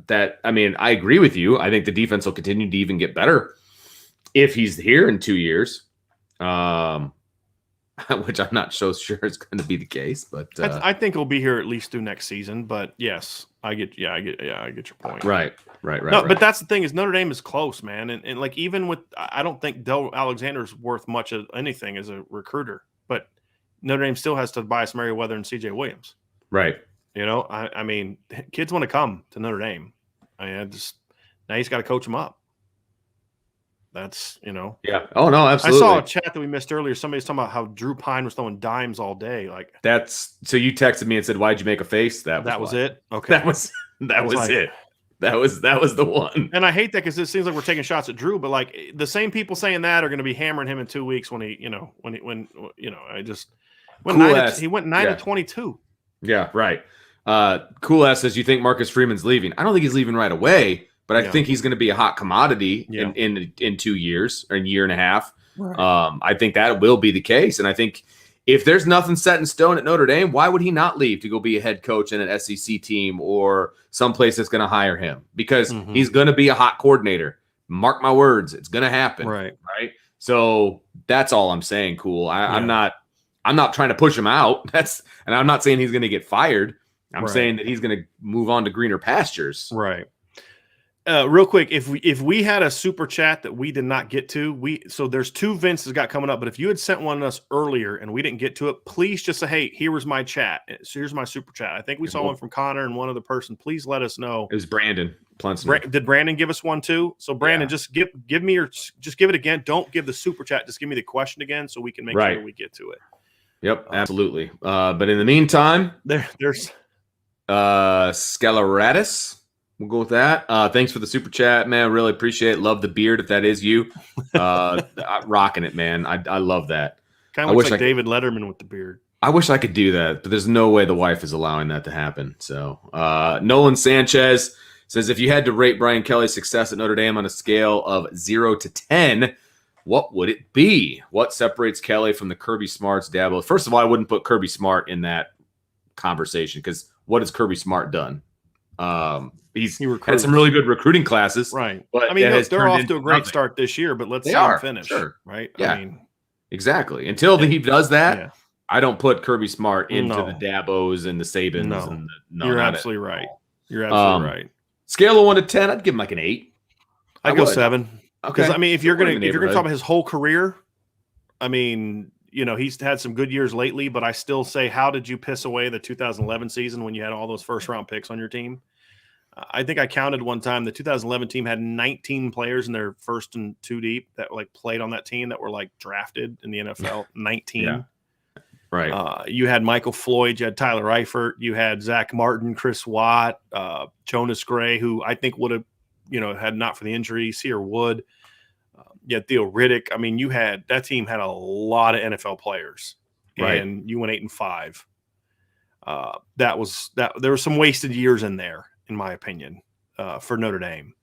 agree with you. I think the defense will continue to even get better if he's here in 2 years. Which I'm not so sure is going to be the case, but I think he'll be here at least through next season. But yes, I get your point. Right. No, but that's the thing is Notre Dame is close, man, and like even with I don't think Del Alexander's worth much of anything as a recruiter, but Notre Dame still has Tobias Merriweather and C.J. Williams. Right. You know, I mean, kids want to come to Notre Dame. Now he's got to coach them up. That's, Yeah. Oh, no, absolutely. I saw a chat that we missed earlier. Somebody's talking about how Drew Pine was throwing dimes all day. Like so you texted me and said, "Why'd you make a face?" That was it. Okay. That was it. That was the one. And I hate that because it seems like we're taking shots at Drew, but like the same people saying that are going to be hammering him in 2 weeks when he went 9 to 22. Yeah. Right. Cool ass says, you think Marcus Freeman's leaving? I don't think he's leaving right away. But I think he's going to be a hot commodity in 2 years or a year and a half. Right. I think that will be the case. And I think if there's nothing set in stone at Notre Dame, why would he not leave to go be a head coach in an SEC team or someplace that's going to hire him? Because he's going to be a hot coordinator. Mark my words, it's going to happen. Right. So that's all I'm saying. Cool. I'm not trying to push him out. And I'm not saying he's going to get fired. I'm saying that he's going to move on to greener pastures. Right. Real quick, if we had a super chat that we did not get to, so there's 2 Vinces got coming up, but if you had sent one to us earlier and we didn't get to it, please just say, hey, here was my chat. So here's my super chat. I think we saw one from Connor and one other person. Please let us know. It was Brandon. Did Brandon give us one too? So Brandon, just give it again. Don't give the super chat. Just give me the question again so we can make sure we get to it. Yep, absolutely. But in the meantime, there's Scalaratus. We'll go with that. Thanks for the super chat, man. I really appreciate it. Love the beard if that is you. Rocking it, man. I love that. Kind of looks like David Letterman with the beard. I wish I could do that, but there's no way the wife is allowing that to happen. So Nolan Sanchez says, if you had to rate Brian Kelly's success at Notre Dame on a scale of 0 to 10, what would it be? What separates Kelly from the Kirby Smarts, Dabo? First of all, I wouldn't put Kirby Smart in that conversation because what has Kirby Smart done? He had some really good recruiting classes, right? But I mean, they're off to a great start this year, but let's see them finish, right? Yeah, I mean, exactly. Until he does that, I don't put Kirby Smart into the Dabos and the Sabins. You're absolutely right. You're absolutely right. Scale of 1 to 10, I'd give him like an 8. I'd go 7. Okay. Because I mean, if you're gonna talk about his whole career, I mean, he's had some good years lately, but I still say, how did you piss away the 2011 season when you had all those first round picks on your team? I think I counted one time the 2011 team had 19 players in their first and two deep that like played on that team that were like drafted in the NFL. 19. Yeah. Right. You had Michael Floyd, you had Tyler Eifert, you had Zach Martin, Chris Watt, Jonas Gray, who I think would have, had not for the injury, Sear Wood, you had Theo Riddick. I mean, that team had a lot of NFL players, and you went 8-5. There were some wasted years in there, in my opinion, for Notre Dame.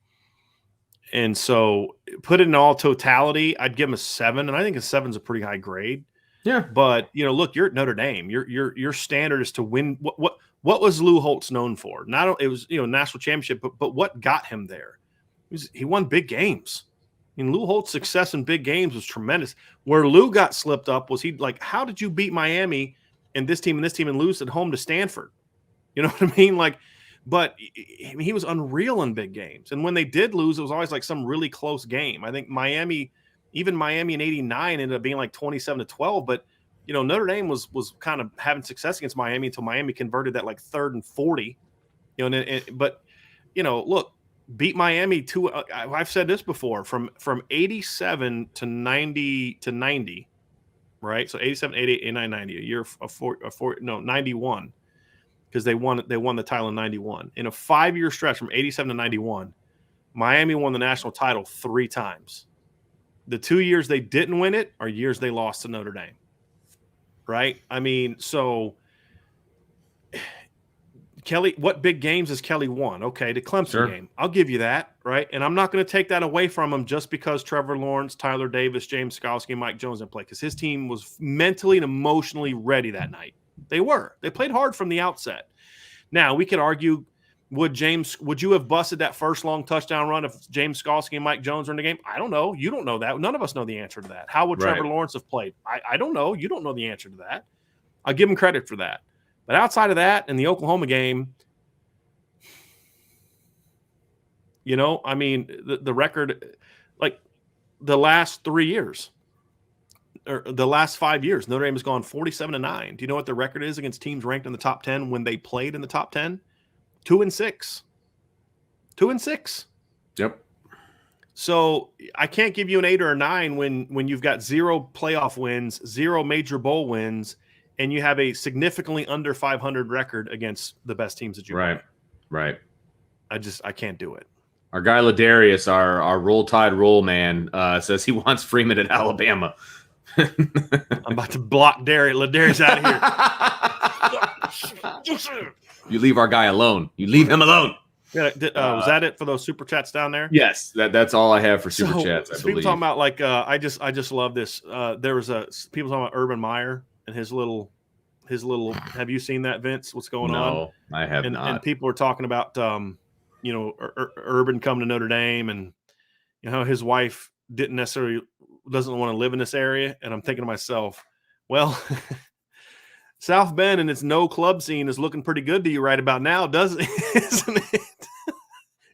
And so put it in all totality, I'd give them a 7, and I think a 7 is a pretty high grade. Yeah, but look, you're at Notre Dame. Your standard is to win. What was Lou Holtz known for? Not it was national championship, but what got him there? He won big games. I mean, Lou Holtz's success in big games was tremendous. Where Lou got slipped up was how did you beat Miami and this team and lose at home to Stanford? You know what I mean? But he was unreal in big games. And when they did lose, it was always like some really close game. I think Miami in '89 ended up being like 27-12. But, Notre Dame was kind of having success against Miami until Miami converted that like 3rd and 40. But look, beat Miami I've said this before, from 87 to 90, right? So 87, 88, 89, 90, a year of 91. Because they won the title in 91. In a 5-year stretch from 87 to 91, Miami won the national title 3 times. The 2 years they didn't win it are years they lost to Notre Dame. Right? I mean, so Kelly, what big games has Kelly won? Okay, the Clemson game. I'll give you that, right? And I'm not going to take that away from him just because Trevor Lawrence, Tyler Davis, James Skalski, and Mike Jones didn't play, because his team was mentally and emotionally ready that night. They were. They played hard from the outset. Now, we could argue, would you have busted that first long touchdown run if James Skalski and Mike Jones were in the game? I don't know. You don't know that. None of us know the answer to that. How would Trevor Lawrence have played? I don't know. You don't know the answer to that. I'll give him credit for that. But outside of that, in the Oklahoma game, I mean, the record, like the last 3 years, or the last 5 years, Notre Dame has gone 47-9. Do you know what the record is against teams ranked in the top 10 when they played in the top 10? 2-6. 2-6. Yep. So I can't give you an 8 or a 9 when you've got 0 playoff wins, 0 major bowl wins, and you have a significantly under 500 record against the best teams that you play. Right. I can't do it. Our guy Ladarius, our Roll Tide Roll man, says he wants Freeman at Alabama. I'm about to block Ladarius out of here. You leave our guy alone. You leave him alone. Yeah, was that it for those super chats down there? Yes, that's all I have for super chats. I believe. People talking about I just love this. There was people talking about Urban Meyer and his little. Have you seen that, Vince? What's going on? No, I have not. And people are talking about Urban coming to Notre Dame, and his wife doesn't want to live in this area. And I'm thinking to myself, well, South Bend and its no club scene is looking pretty good to you right about now, isn't it?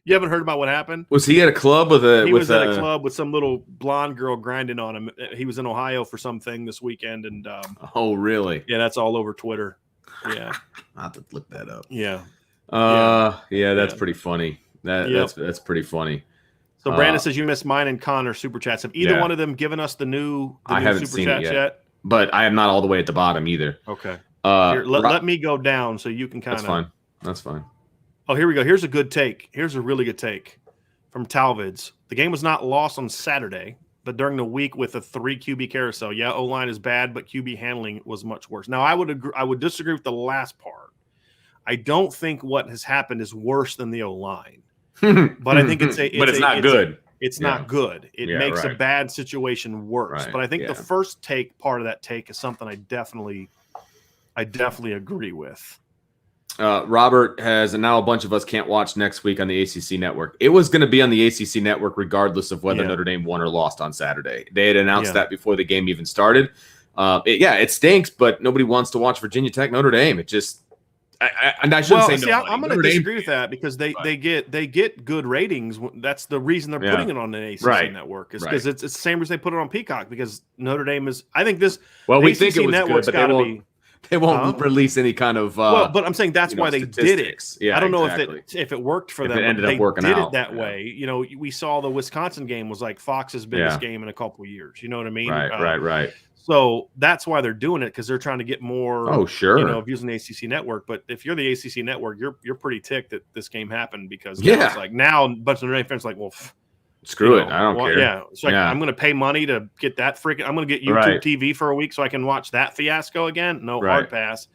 You haven't heard about what happened? Was he at a club with a? He was at a club with some little blonde girl grinding on him. He was in Ohio for something this weekend, and oh, really? Yeah, that's all over Twitter. Yeah, I'll have to look that up. Yeah. That's pretty funny. That's pretty funny. So Brandon says you missed mine and Connor super chats. Have either one of them given us the new super chats yet? But I am not all the way at the bottom either. Okay. Here, let me go down so you can kind of. That's fine. That's fine. Oh, here we go. Here's a good take. Here's a really good take from Talvids. The game was not lost on Saturday, but during the week with a 3 QB carousel. Yeah, O-line is bad, but QB handling was much worse. Now, I would disagree with the last part. I don't think what has happened is worse than the O-line. But I think it's not good. It's not good. It makes a bad situation worse. Right. But I think the first part of that take is something I definitely agree with. Robert has, and now a bunch of us can't watch next week on the ACC network. It was going to be on the ACC network regardless of whether Notre Dame won or lost on Saturday. They had announced that before the game even started. It stinks, but nobody wants to watch Virginia Tech Notre Dame. It just I shouldn't say no. I'm going to disagree with that because they get good ratings. That's the reason they're putting it on the ACC network. Is because it's the same reason they put it on Peacock, because Notre Dame is. I think this. Well, we think it was good, but they won't release any kind of. But I'm saying that's why they did it. Yeah, I don't know if it worked for them. It ended up working out. It that way. You know, we saw the Wisconsin game was like Fox's biggest game in a couple of years. You know what I mean? Right. So that's why they're doing it, because they're trying to get more. Oh, sure. You know, of using the ACC network. But if you're the ACC network, you're pretty ticked that this game happened, because it's like now a bunch of Notre Dame fans are like, well, screw it, I don't care. Yeah, it's like I'm going to pay money to get that freaking. I'm going to get YouTube TV for a week so I can watch that fiasco again. No, hard pass.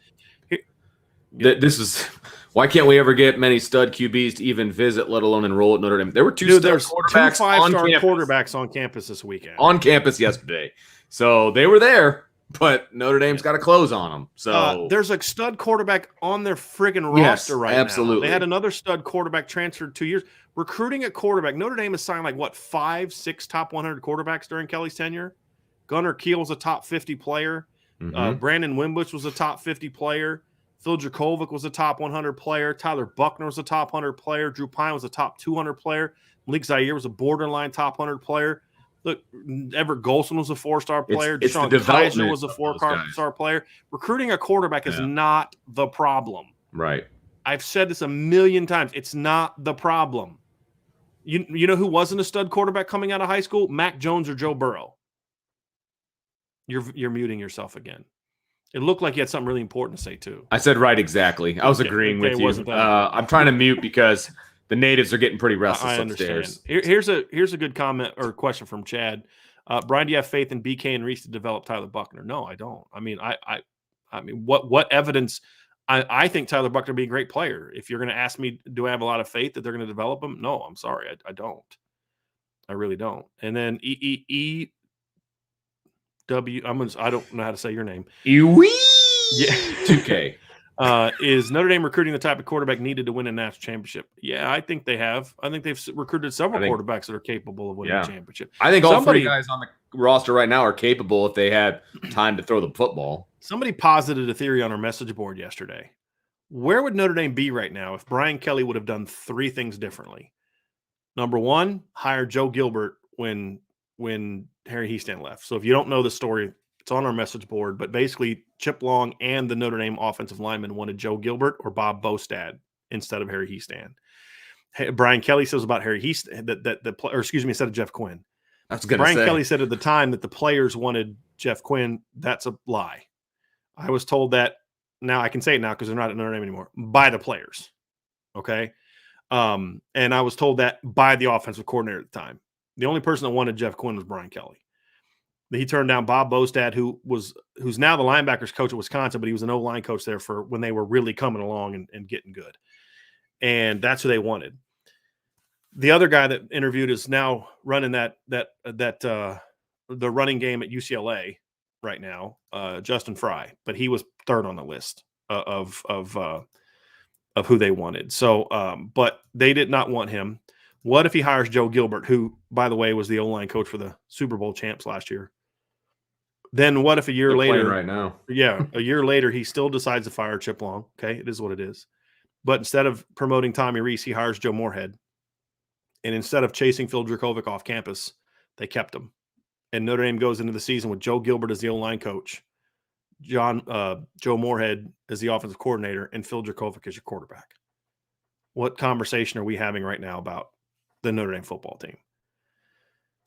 This is why can't we ever get many stud QBs to even visit, let alone enroll at Notre Dame? There were two five-star quarterbacks on campus this weekend. On campus yesterday. So they were there, but Notre Dame's got to close on them. So there's a stud quarterback on their friggin' roster right absolutely. now. They had another stud quarterback transferred 2 years. Recruiting a quarterback. Notre Dame has signed 5, 6 top 100 quarterbacks during Kelly's tenure. Gunnar Kiel was a top 50 player. Brandon Wimbush was a top 50 player. Phil Dracovic was a top 100 player. Tyler Buckner was a top 100 player. Drew Pine was a top 200 player. Malik Zaire was a borderline top 100 player. Look, Everett Golson was a 4-star player. Deshaun Kaiser was a 4-star player. Recruiting a quarterback is not the problem. Right. I've said this a million times. It's not the problem. You know who wasn't a stud quarterback coming out of high school? Mac Jones or Joe Burrow. You're muting yourself again. It looked like you had something really important to say too. I said right, exactly. I was agreeing with you. I'm trying to mute because the natives are getting pretty restless upstairs. Here's a good comment or question from Chad. Brian, do you have faith in BK and Reese to develop Tyler Buckner? No, I don't. I mean, I mean, what evidence? I think Tyler Buckner would be a great player. If you're going to ask me, do I have a lot of faith that they're going to develop him? No, I'm sorry, I don't. I really don't. And then I don't know how to say your name. Yeah, 2K. Is Notre Dame recruiting the type of quarterback needed to win a national championship? Yeah, I think they have. I think they've recruited several quarterbacks that are capable of winning a championship. I think all 3 guys on the roster right now are capable if they had time to throw the football. Somebody posited a theory on our message board yesterday. Where would Notre Dame be right now if Brian Kelly would have done 3 things differently? Number 1, hire Joe Gilbert when Harry Hiestand left. So if you don't know the story, it's on our message board. But basically, Chip Long and the Notre Dame offensive lineman wanted Joe Gilbert or Bob Bostad instead of Harry Hiestand. Brian Kelly says about Harry Hiestand instead of Jeff Quinn. Brian Kelly said at the time that the players wanted Jeff Quinn. That's a lie. I was told that. Now I can say it now because they're not at Notre Dame anymore. By the players, okay. And I was told that by the offensive coordinator at the time. The only person that wanted Jeff Quinn was Brian Kelly. He turned down Bob Bostad, who's now the linebackers coach at Wisconsin, but he was an O-line coach there for when they were really coming along and getting good. And that's who they wanted. The other guy that interviewed is now running the running game at UCLA right now, Justin Fry, but he was 3rd on the list of who they wanted. So, but they did not want him. What if he hires Joe Gilbert, who, by the way, was the O-line coach for the Super Bowl champs last year? Then what if a year later, right now, a year later, he still decides to fire Chip Long? Okay, it is what it is. But instead of promoting Tommy Reese, he hires Joe Moorhead. And instead of chasing Phil Dracovic off campus, they kept him. And Notre Dame goes into the season with Joe Gilbert as the O-line coach, Joe Moorhead as the offensive coordinator, and Phil Dracovic as your quarterback. What conversation are we having right now about the Notre Dame football team?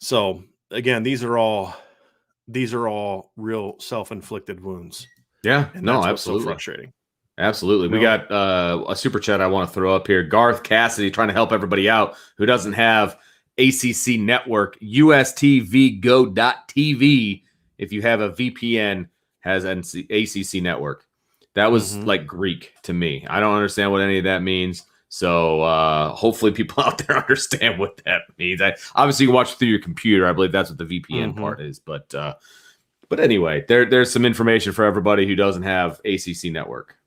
So again, these are all real self-inflicted wounds. Yeah, and no, that's absolutely so frustrating. Absolutely. We got a super chat I want to throw up here. Garth Cassidy trying to help everybody out who doesn't have ACC network. USTVgo.tv. If you have a VPN, has ACC network. That was like Greek to me. I don't understand what any of that means. So hopefully people out there understand what that means. Obviously, you can watch through your computer. I believe that's what the VPN part is. But anyway, there's some information for everybody who doesn't have ACC network.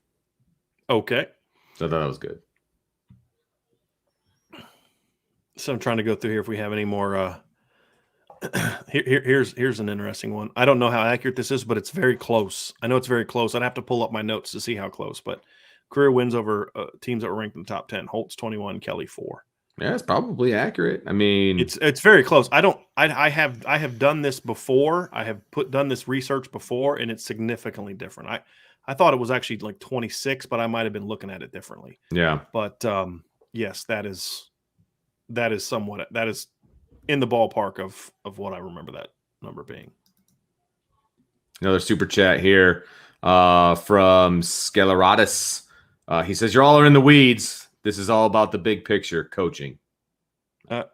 Okay. So I thought that was good. So I'm trying to go through here if we have any more. Here's an interesting one. I don't know how accurate this is, but it's very close. I know it's very close. I'd have to pull up my notes to see how close, but career wins over teams that were ranked in the top 10. Holtz 21, Kelly 4. Yeah, it's probably accurate. I mean, it's very close. I have done this before. I have done this research before, and it's significantly different. I thought it was actually like 26, but I might have been looking at it differently. Yeah. But yes, that is in the ballpark of what I remember that number being. Another super chat here from Skeleratus. He says, "You're all in the weeds. This is all about the big picture, coaching."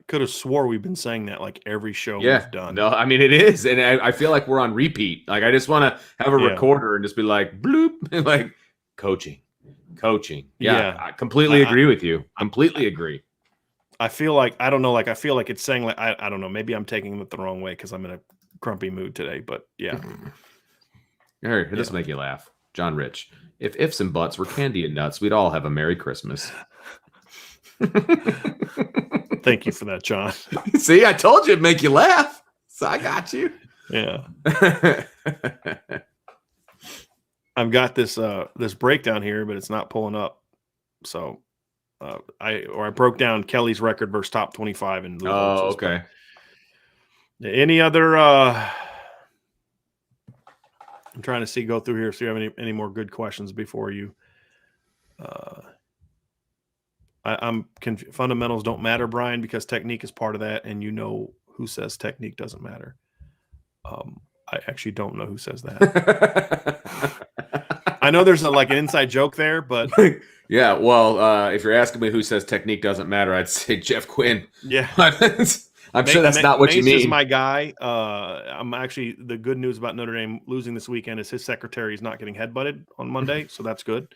Could have swore we've been saying that like every show we've done. No, I mean it is, and I feel like we're on repeat. Like I just want to have a recorder and just be like bloop, and like coaching. Yeah, I completely agree with you. Completely agree. I feel like I don't know. Like I feel like it's saying like I don't know. Maybe I'm taking it the wrong way because I'm in a grumpy mood today. But yeah. Here, this will make you laugh, John Rich. If ifs and buts were candy and nuts, we'd all have a Merry Christmas. Thank you for that, John. See, I told you it'd make you laugh. So I got you. Yeah. I've got this breakdown here, but it's not pulling up. So I broke down Kelly's record versus top 25 in okay. Any other I'm trying to go through here, see if you have any more good questions before you I'm fundamentals don't matter, Brian, because technique is part of that, and you know who says technique doesn't matter. I actually don't know who says that. I know there's an inside joke there, but yeah. Well, if you're asking me who says technique doesn't matter, I'd say Jeff Quinn. Yeah, I'm sure that's not what Mace you mean. Is my guy. I'm actually the good news about Notre Dame losing this weekend is his secretary is not getting headbutted on Monday, so that's good.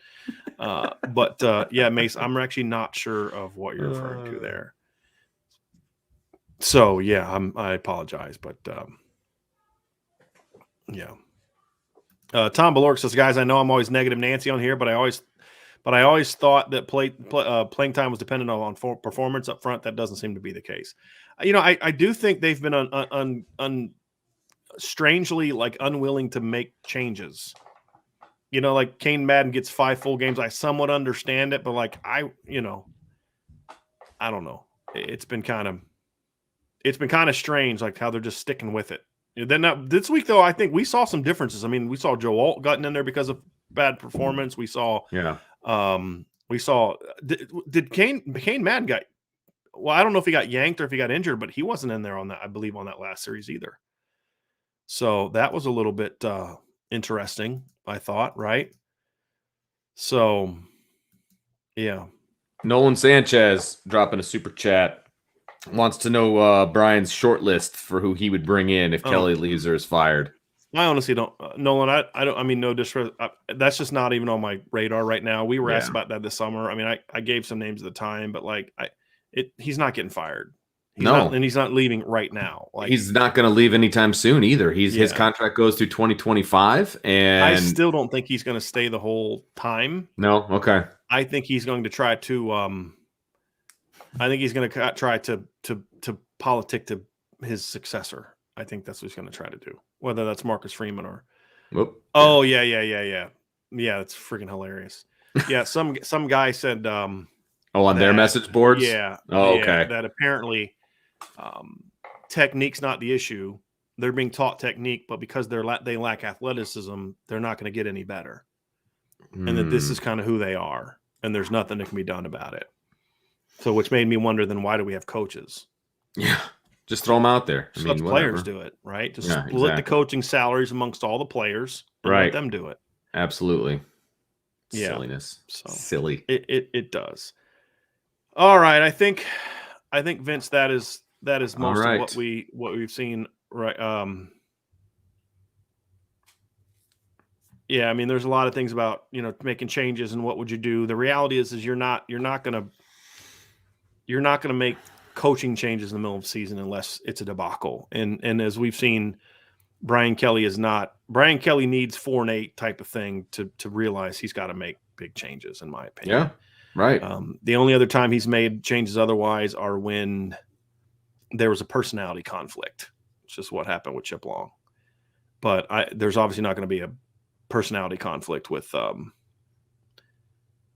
But yeah, Mace, I'm actually not sure of what you're referring to there. So yeah, I apologize, but yeah. Tom Balork says, guys, I know I'm always negative Nancy on here, but I always thought that playing time was dependent on performance up front. That doesn't seem to be the case. I do think they've been strangely unwilling to make changes. Like Kane Madden gets 5 full games. I somewhat understand it, but I don't know. It's been kind of strange, how they're just sticking with it. Then this week, though, I think we saw some differences. I mean, we saw Joe Alt gotten in there because of bad performance. We saw, did Kane Madden got? Well, I don't know if he got yanked or if he got injured, but he wasn't in there on that. I believe on that last series either. So that was a little bit interesting, I thought. Right. So, yeah. Nolan Sanchez dropping a super chat. Wants to know Brian's short list for who he would bring in if Kelly leaves or is fired. I honestly don't, Nolan. I don't. I mean, no disrespect. That's just not even on my radar right now. We were asked about that this summer. I mean, I gave some names at the time, but he's not getting fired. And he's not leaving right now. He's not going to leave anytime soon either. His contract goes through 2025, and I still don't think he's going to stay the whole time. No, okay. I think he's going to try to. I think he's going to try to politic to his successor. I think that's what he's going to try to do, whether that's Marcus Freeman or. Whoop. Oh yeah. Yeah, that's freaking hilarious. Yeah, some guy said. On their message boards. Yeah. Oh, okay. That apparently, technique's not the issue. They're being taught technique, but because they lack athleticism, they're not going to get any better. And that this is kind of who they are, and there's nothing that can be done about it. So, which made me wonder, then why do we have coaches? Yeah, just throw them out there. Just let the players do it, right? Just split the coaching salaries amongst all the players and let them do it. Absolutely. Yeah. Silliness. So silly. It does. All right, I think Vince, that is most of what we've seen. Right. Yeah, I mean, there's a lot of things about making changes and what would you do. The reality is you're not gonna make coaching changes in the middle of the season unless it's a debacle. And as we've seen, Brian Kelly needs 4-8 type of thing to realize he's got to make big changes, in my opinion. Yeah, right. The only other time he's made changes otherwise are when there was a personality conflict. It's just what happened with Chip Long. But there's obviously not going to be a personality conflict with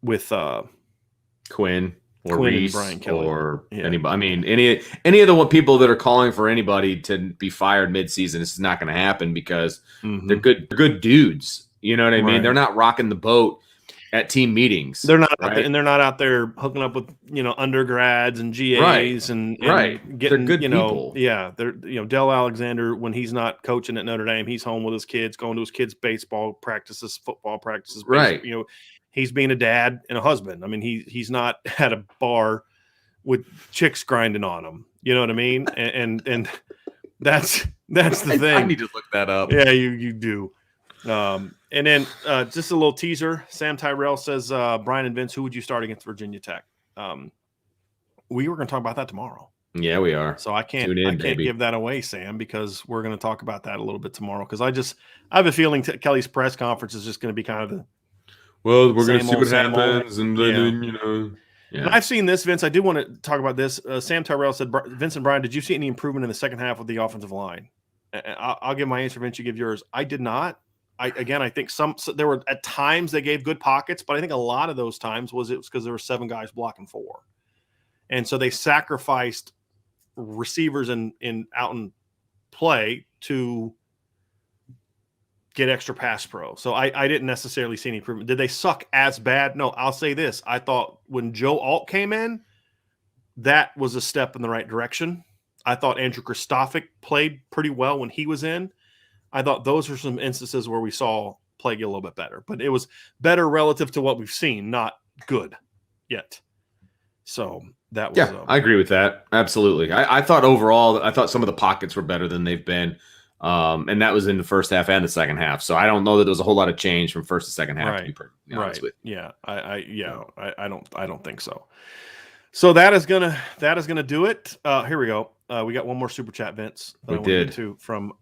Quinn or Quinn Reese and Brian Kelly or anybody. I mean, any of the people that are calling for anybody to be fired midseason, this is not going to happen because they're good dudes. You know what I mean? Right. They're not rocking the boat at team meetings. They're not, right? and they're not out there hooking up with undergrads and GAs and getting they're good people. Yeah, they're Dell Alexander, when he's not coaching at Notre Dame, he's home with his kids, going to his kids' baseball practices, football practices. Right. He's being a dad and a husband. I mean, he's not at a bar with chicks grinding on him. You know what I mean? And that's the thing. I need to look that up. Yeah, you do. And then just a little teaser. Sam Tyrell says, Brian and Vince, who would you start against Virginia Tech? We were going to talk about that tomorrow. Yeah, we are. So I can't give that away, Sam, because we're going to talk about that a little bit tomorrow. Because I have a feeling Kelly's press conference is just going to be kind of the we're going to see what happens, and then Yeah. And I've seen this, Vince. I do want to talk about this. Sam Tyrell said, Vince and Brian, did you see any improvement in the second half of the offensive line? I'll give my answer, Vince. You give yours. I did not. I think there were at times they gave good pockets, but I think a lot of those times it was because there were 7 guys blocking 4. And so they sacrificed receivers out in play to get extra pass pro. So I didn't necessarily see any improvement. Did they suck as bad? No, I'll say this. I thought when Joe Alt came in, that was a step in the right direction. I thought Andrew Kristofic played pretty well when he was in. I thought those were some instances where we saw play get a little bit better. But it was better relative to what we've seen, not good yet. So that was... Yeah, I agree with that. Absolutely. I thought overall, some of the pockets were better than they've been. And that was in the first half and the second half. So I don't know that there was a whole lot of change from first to second half. Right. To be honest with. Yeah. I don't think so. So that is gonna do it. Here we go. We got one more super chat, Vince. We did from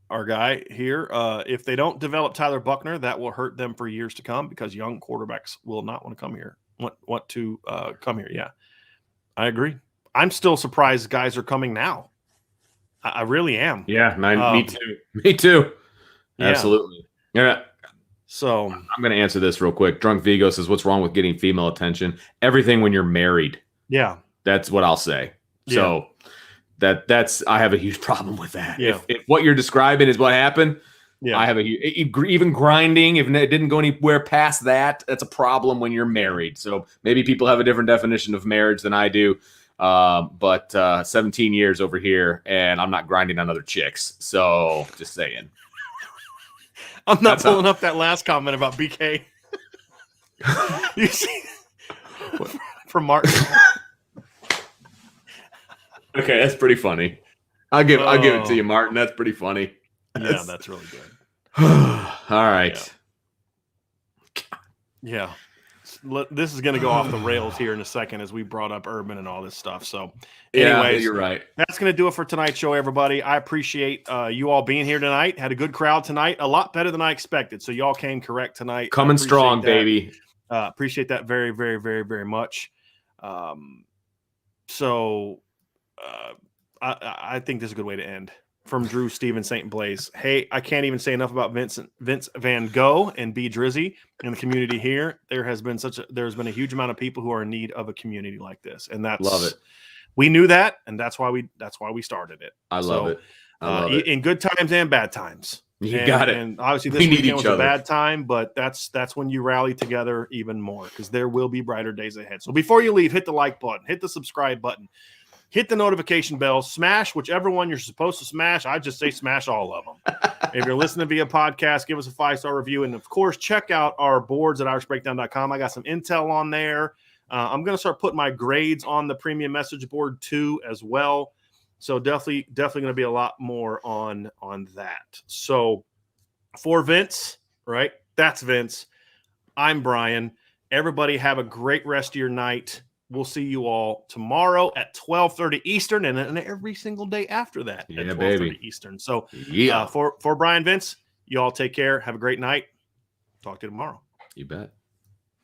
our guy here. If they don't develop Tyler Buckner, that will hurt them for years to come because young quarterbacks will not want to come here. Want to come here? Yeah, I agree. I'm still surprised guys are coming now. I really am. Yeah, me too. Me too. Absolutely. Yeah. So I'm going to answer this real quick. Drunk Vigo says, "What's wrong with getting female attention? Everything when you're married." Yeah, that's what I'll say. Yeah. So that's I have a huge problem with that. Yeah. If what you're describing is what happened, yeah, I have even grinding. If it didn't go anywhere past that, that's a problem when you're married. So maybe people have a different definition of marriage than I do. But 17 years over here, and I'm not grinding on other chicks. So just saying. I'm not pulling up that last comment about BK. You see, from Martin. Okay, that's pretty funny. I'll give it to you, Martin. That's pretty funny. Yeah, that's really good. All right. Yeah. This is going to go off the rails here in a second as we brought up Urban and all this stuff. So, anyways, you're right. That's going to do it for tonight's show, everybody. I appreciate you all being here tonight. Had a good crowd tonight, a lot better than I expected. So, y'all came correct tonight. Coming strong, baby. Appreciate that very, very, very, very much. I think this is a good way to end. From Drew, Steven, St. Blaise. Hey, I can't even say enough about Vince Van Gogh and B. Drizzy in the community here. There's been a huge amount of people who are in need of a community like this, and love it. We knew that, and that's why we started it. I love it. In good times and bad times. Got it. And obviously, this weekend was a bad time, but that's when you rally together even more because there will be brighter days ahead. So before you leave, hit the like button, hit the subscribe button. Hit the notification bell, smash whichever one you're supposed to smash. I just say smash all of them. If you're listening via podcast, give us a 5-star review. And, of course, check out our boards at irishbreakdown.com. I got some intel on there. I'm going to start putting my grades on the premium message board, too, as well. So definitely going to be a lot more on that. So for Vince, right, that's Vince. I'm Brian. Everybody have a great rest of your night. We'll see you all tomorrow at 12:30 Eastern and every single day after that at 12:30 Eastern. So for Brian, Vince, you all take care. Have a great night. Talk to you tomorrow. You bet.